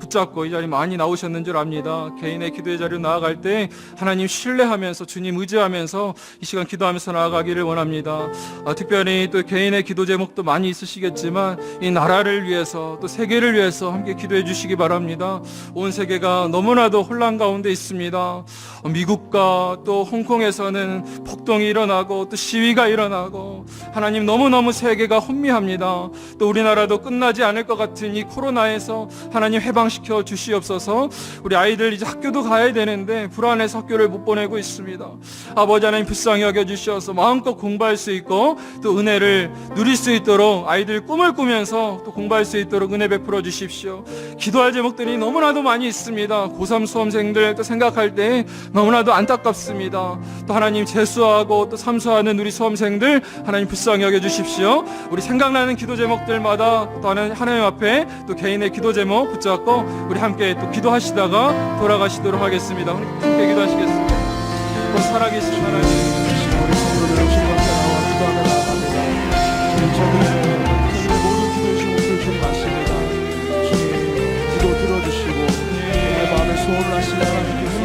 붙잡고 이 자리에 많이 나오셨는 줄 압니다. 개인의 기도의 자리로 나아갈 때 하나님 신뢰하면서 주님 의지하면서 이 시간 기도하면서 나아가기를 원합니다. 특별히 또 개인의 기도 제목도 많이 있으시겠지만 이 나라를 위해서 또 세계를 위해서 함께 기도해 주시기 바랍니다. 온 세계가 너무나도 혼란 가운데 있습니다. 미국과 또 홍콩에서는 폭동이 일어나고 또 시위가 일어나고 하나님 너무너무 세계가 혼미합니다. 또 우리나라도 끝나지 않을 것 같은 이 코로나에서 하나님 해방시켜 주시옵소서. 우리 아이들 이제 학교도 가야 되는데 불안해서 학교를 못 보내고 있습니다. 아버지 하나님 불쌍히 여겨 주시어서 마음껏 공부할 수 있고 또 은혜를 누릴 수 있도록 아이들 꿈을 꾸면서 또 공부할 수 있도록 은혜 베풀어 주십시오. 기도할 제목들이 너무나도 많이 있습니다. 고3 수험생들 또 생각할 때 너무나도 안타깝습니다. 또 하나님 재수하고 또 삼수하는 우리 수험생들 하나님 불쌍히 여겨 주십시오. 우리 생각나는 기도 제목들마다 또 하나님 앞에 또 개인의 기도 제목 붙잡고 우리 함께 또 기도하시다가 돌아가시도록 하겠습니다. 함께 기도하시겠습니다. 또 살아계신 하나님 우리 성도들 주님 앞에 나와 기도하며 나아갑니다. 주님 저들의 모든 기도의 제목들 주님 아십니다. 주님 기도 들어주시고 내 마음의 소원을 하시는 하나님께서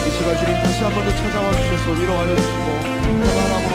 이 시간 주님 다시 한 번 더 찾아와 주셔서 위로하여 주시고 평안함으로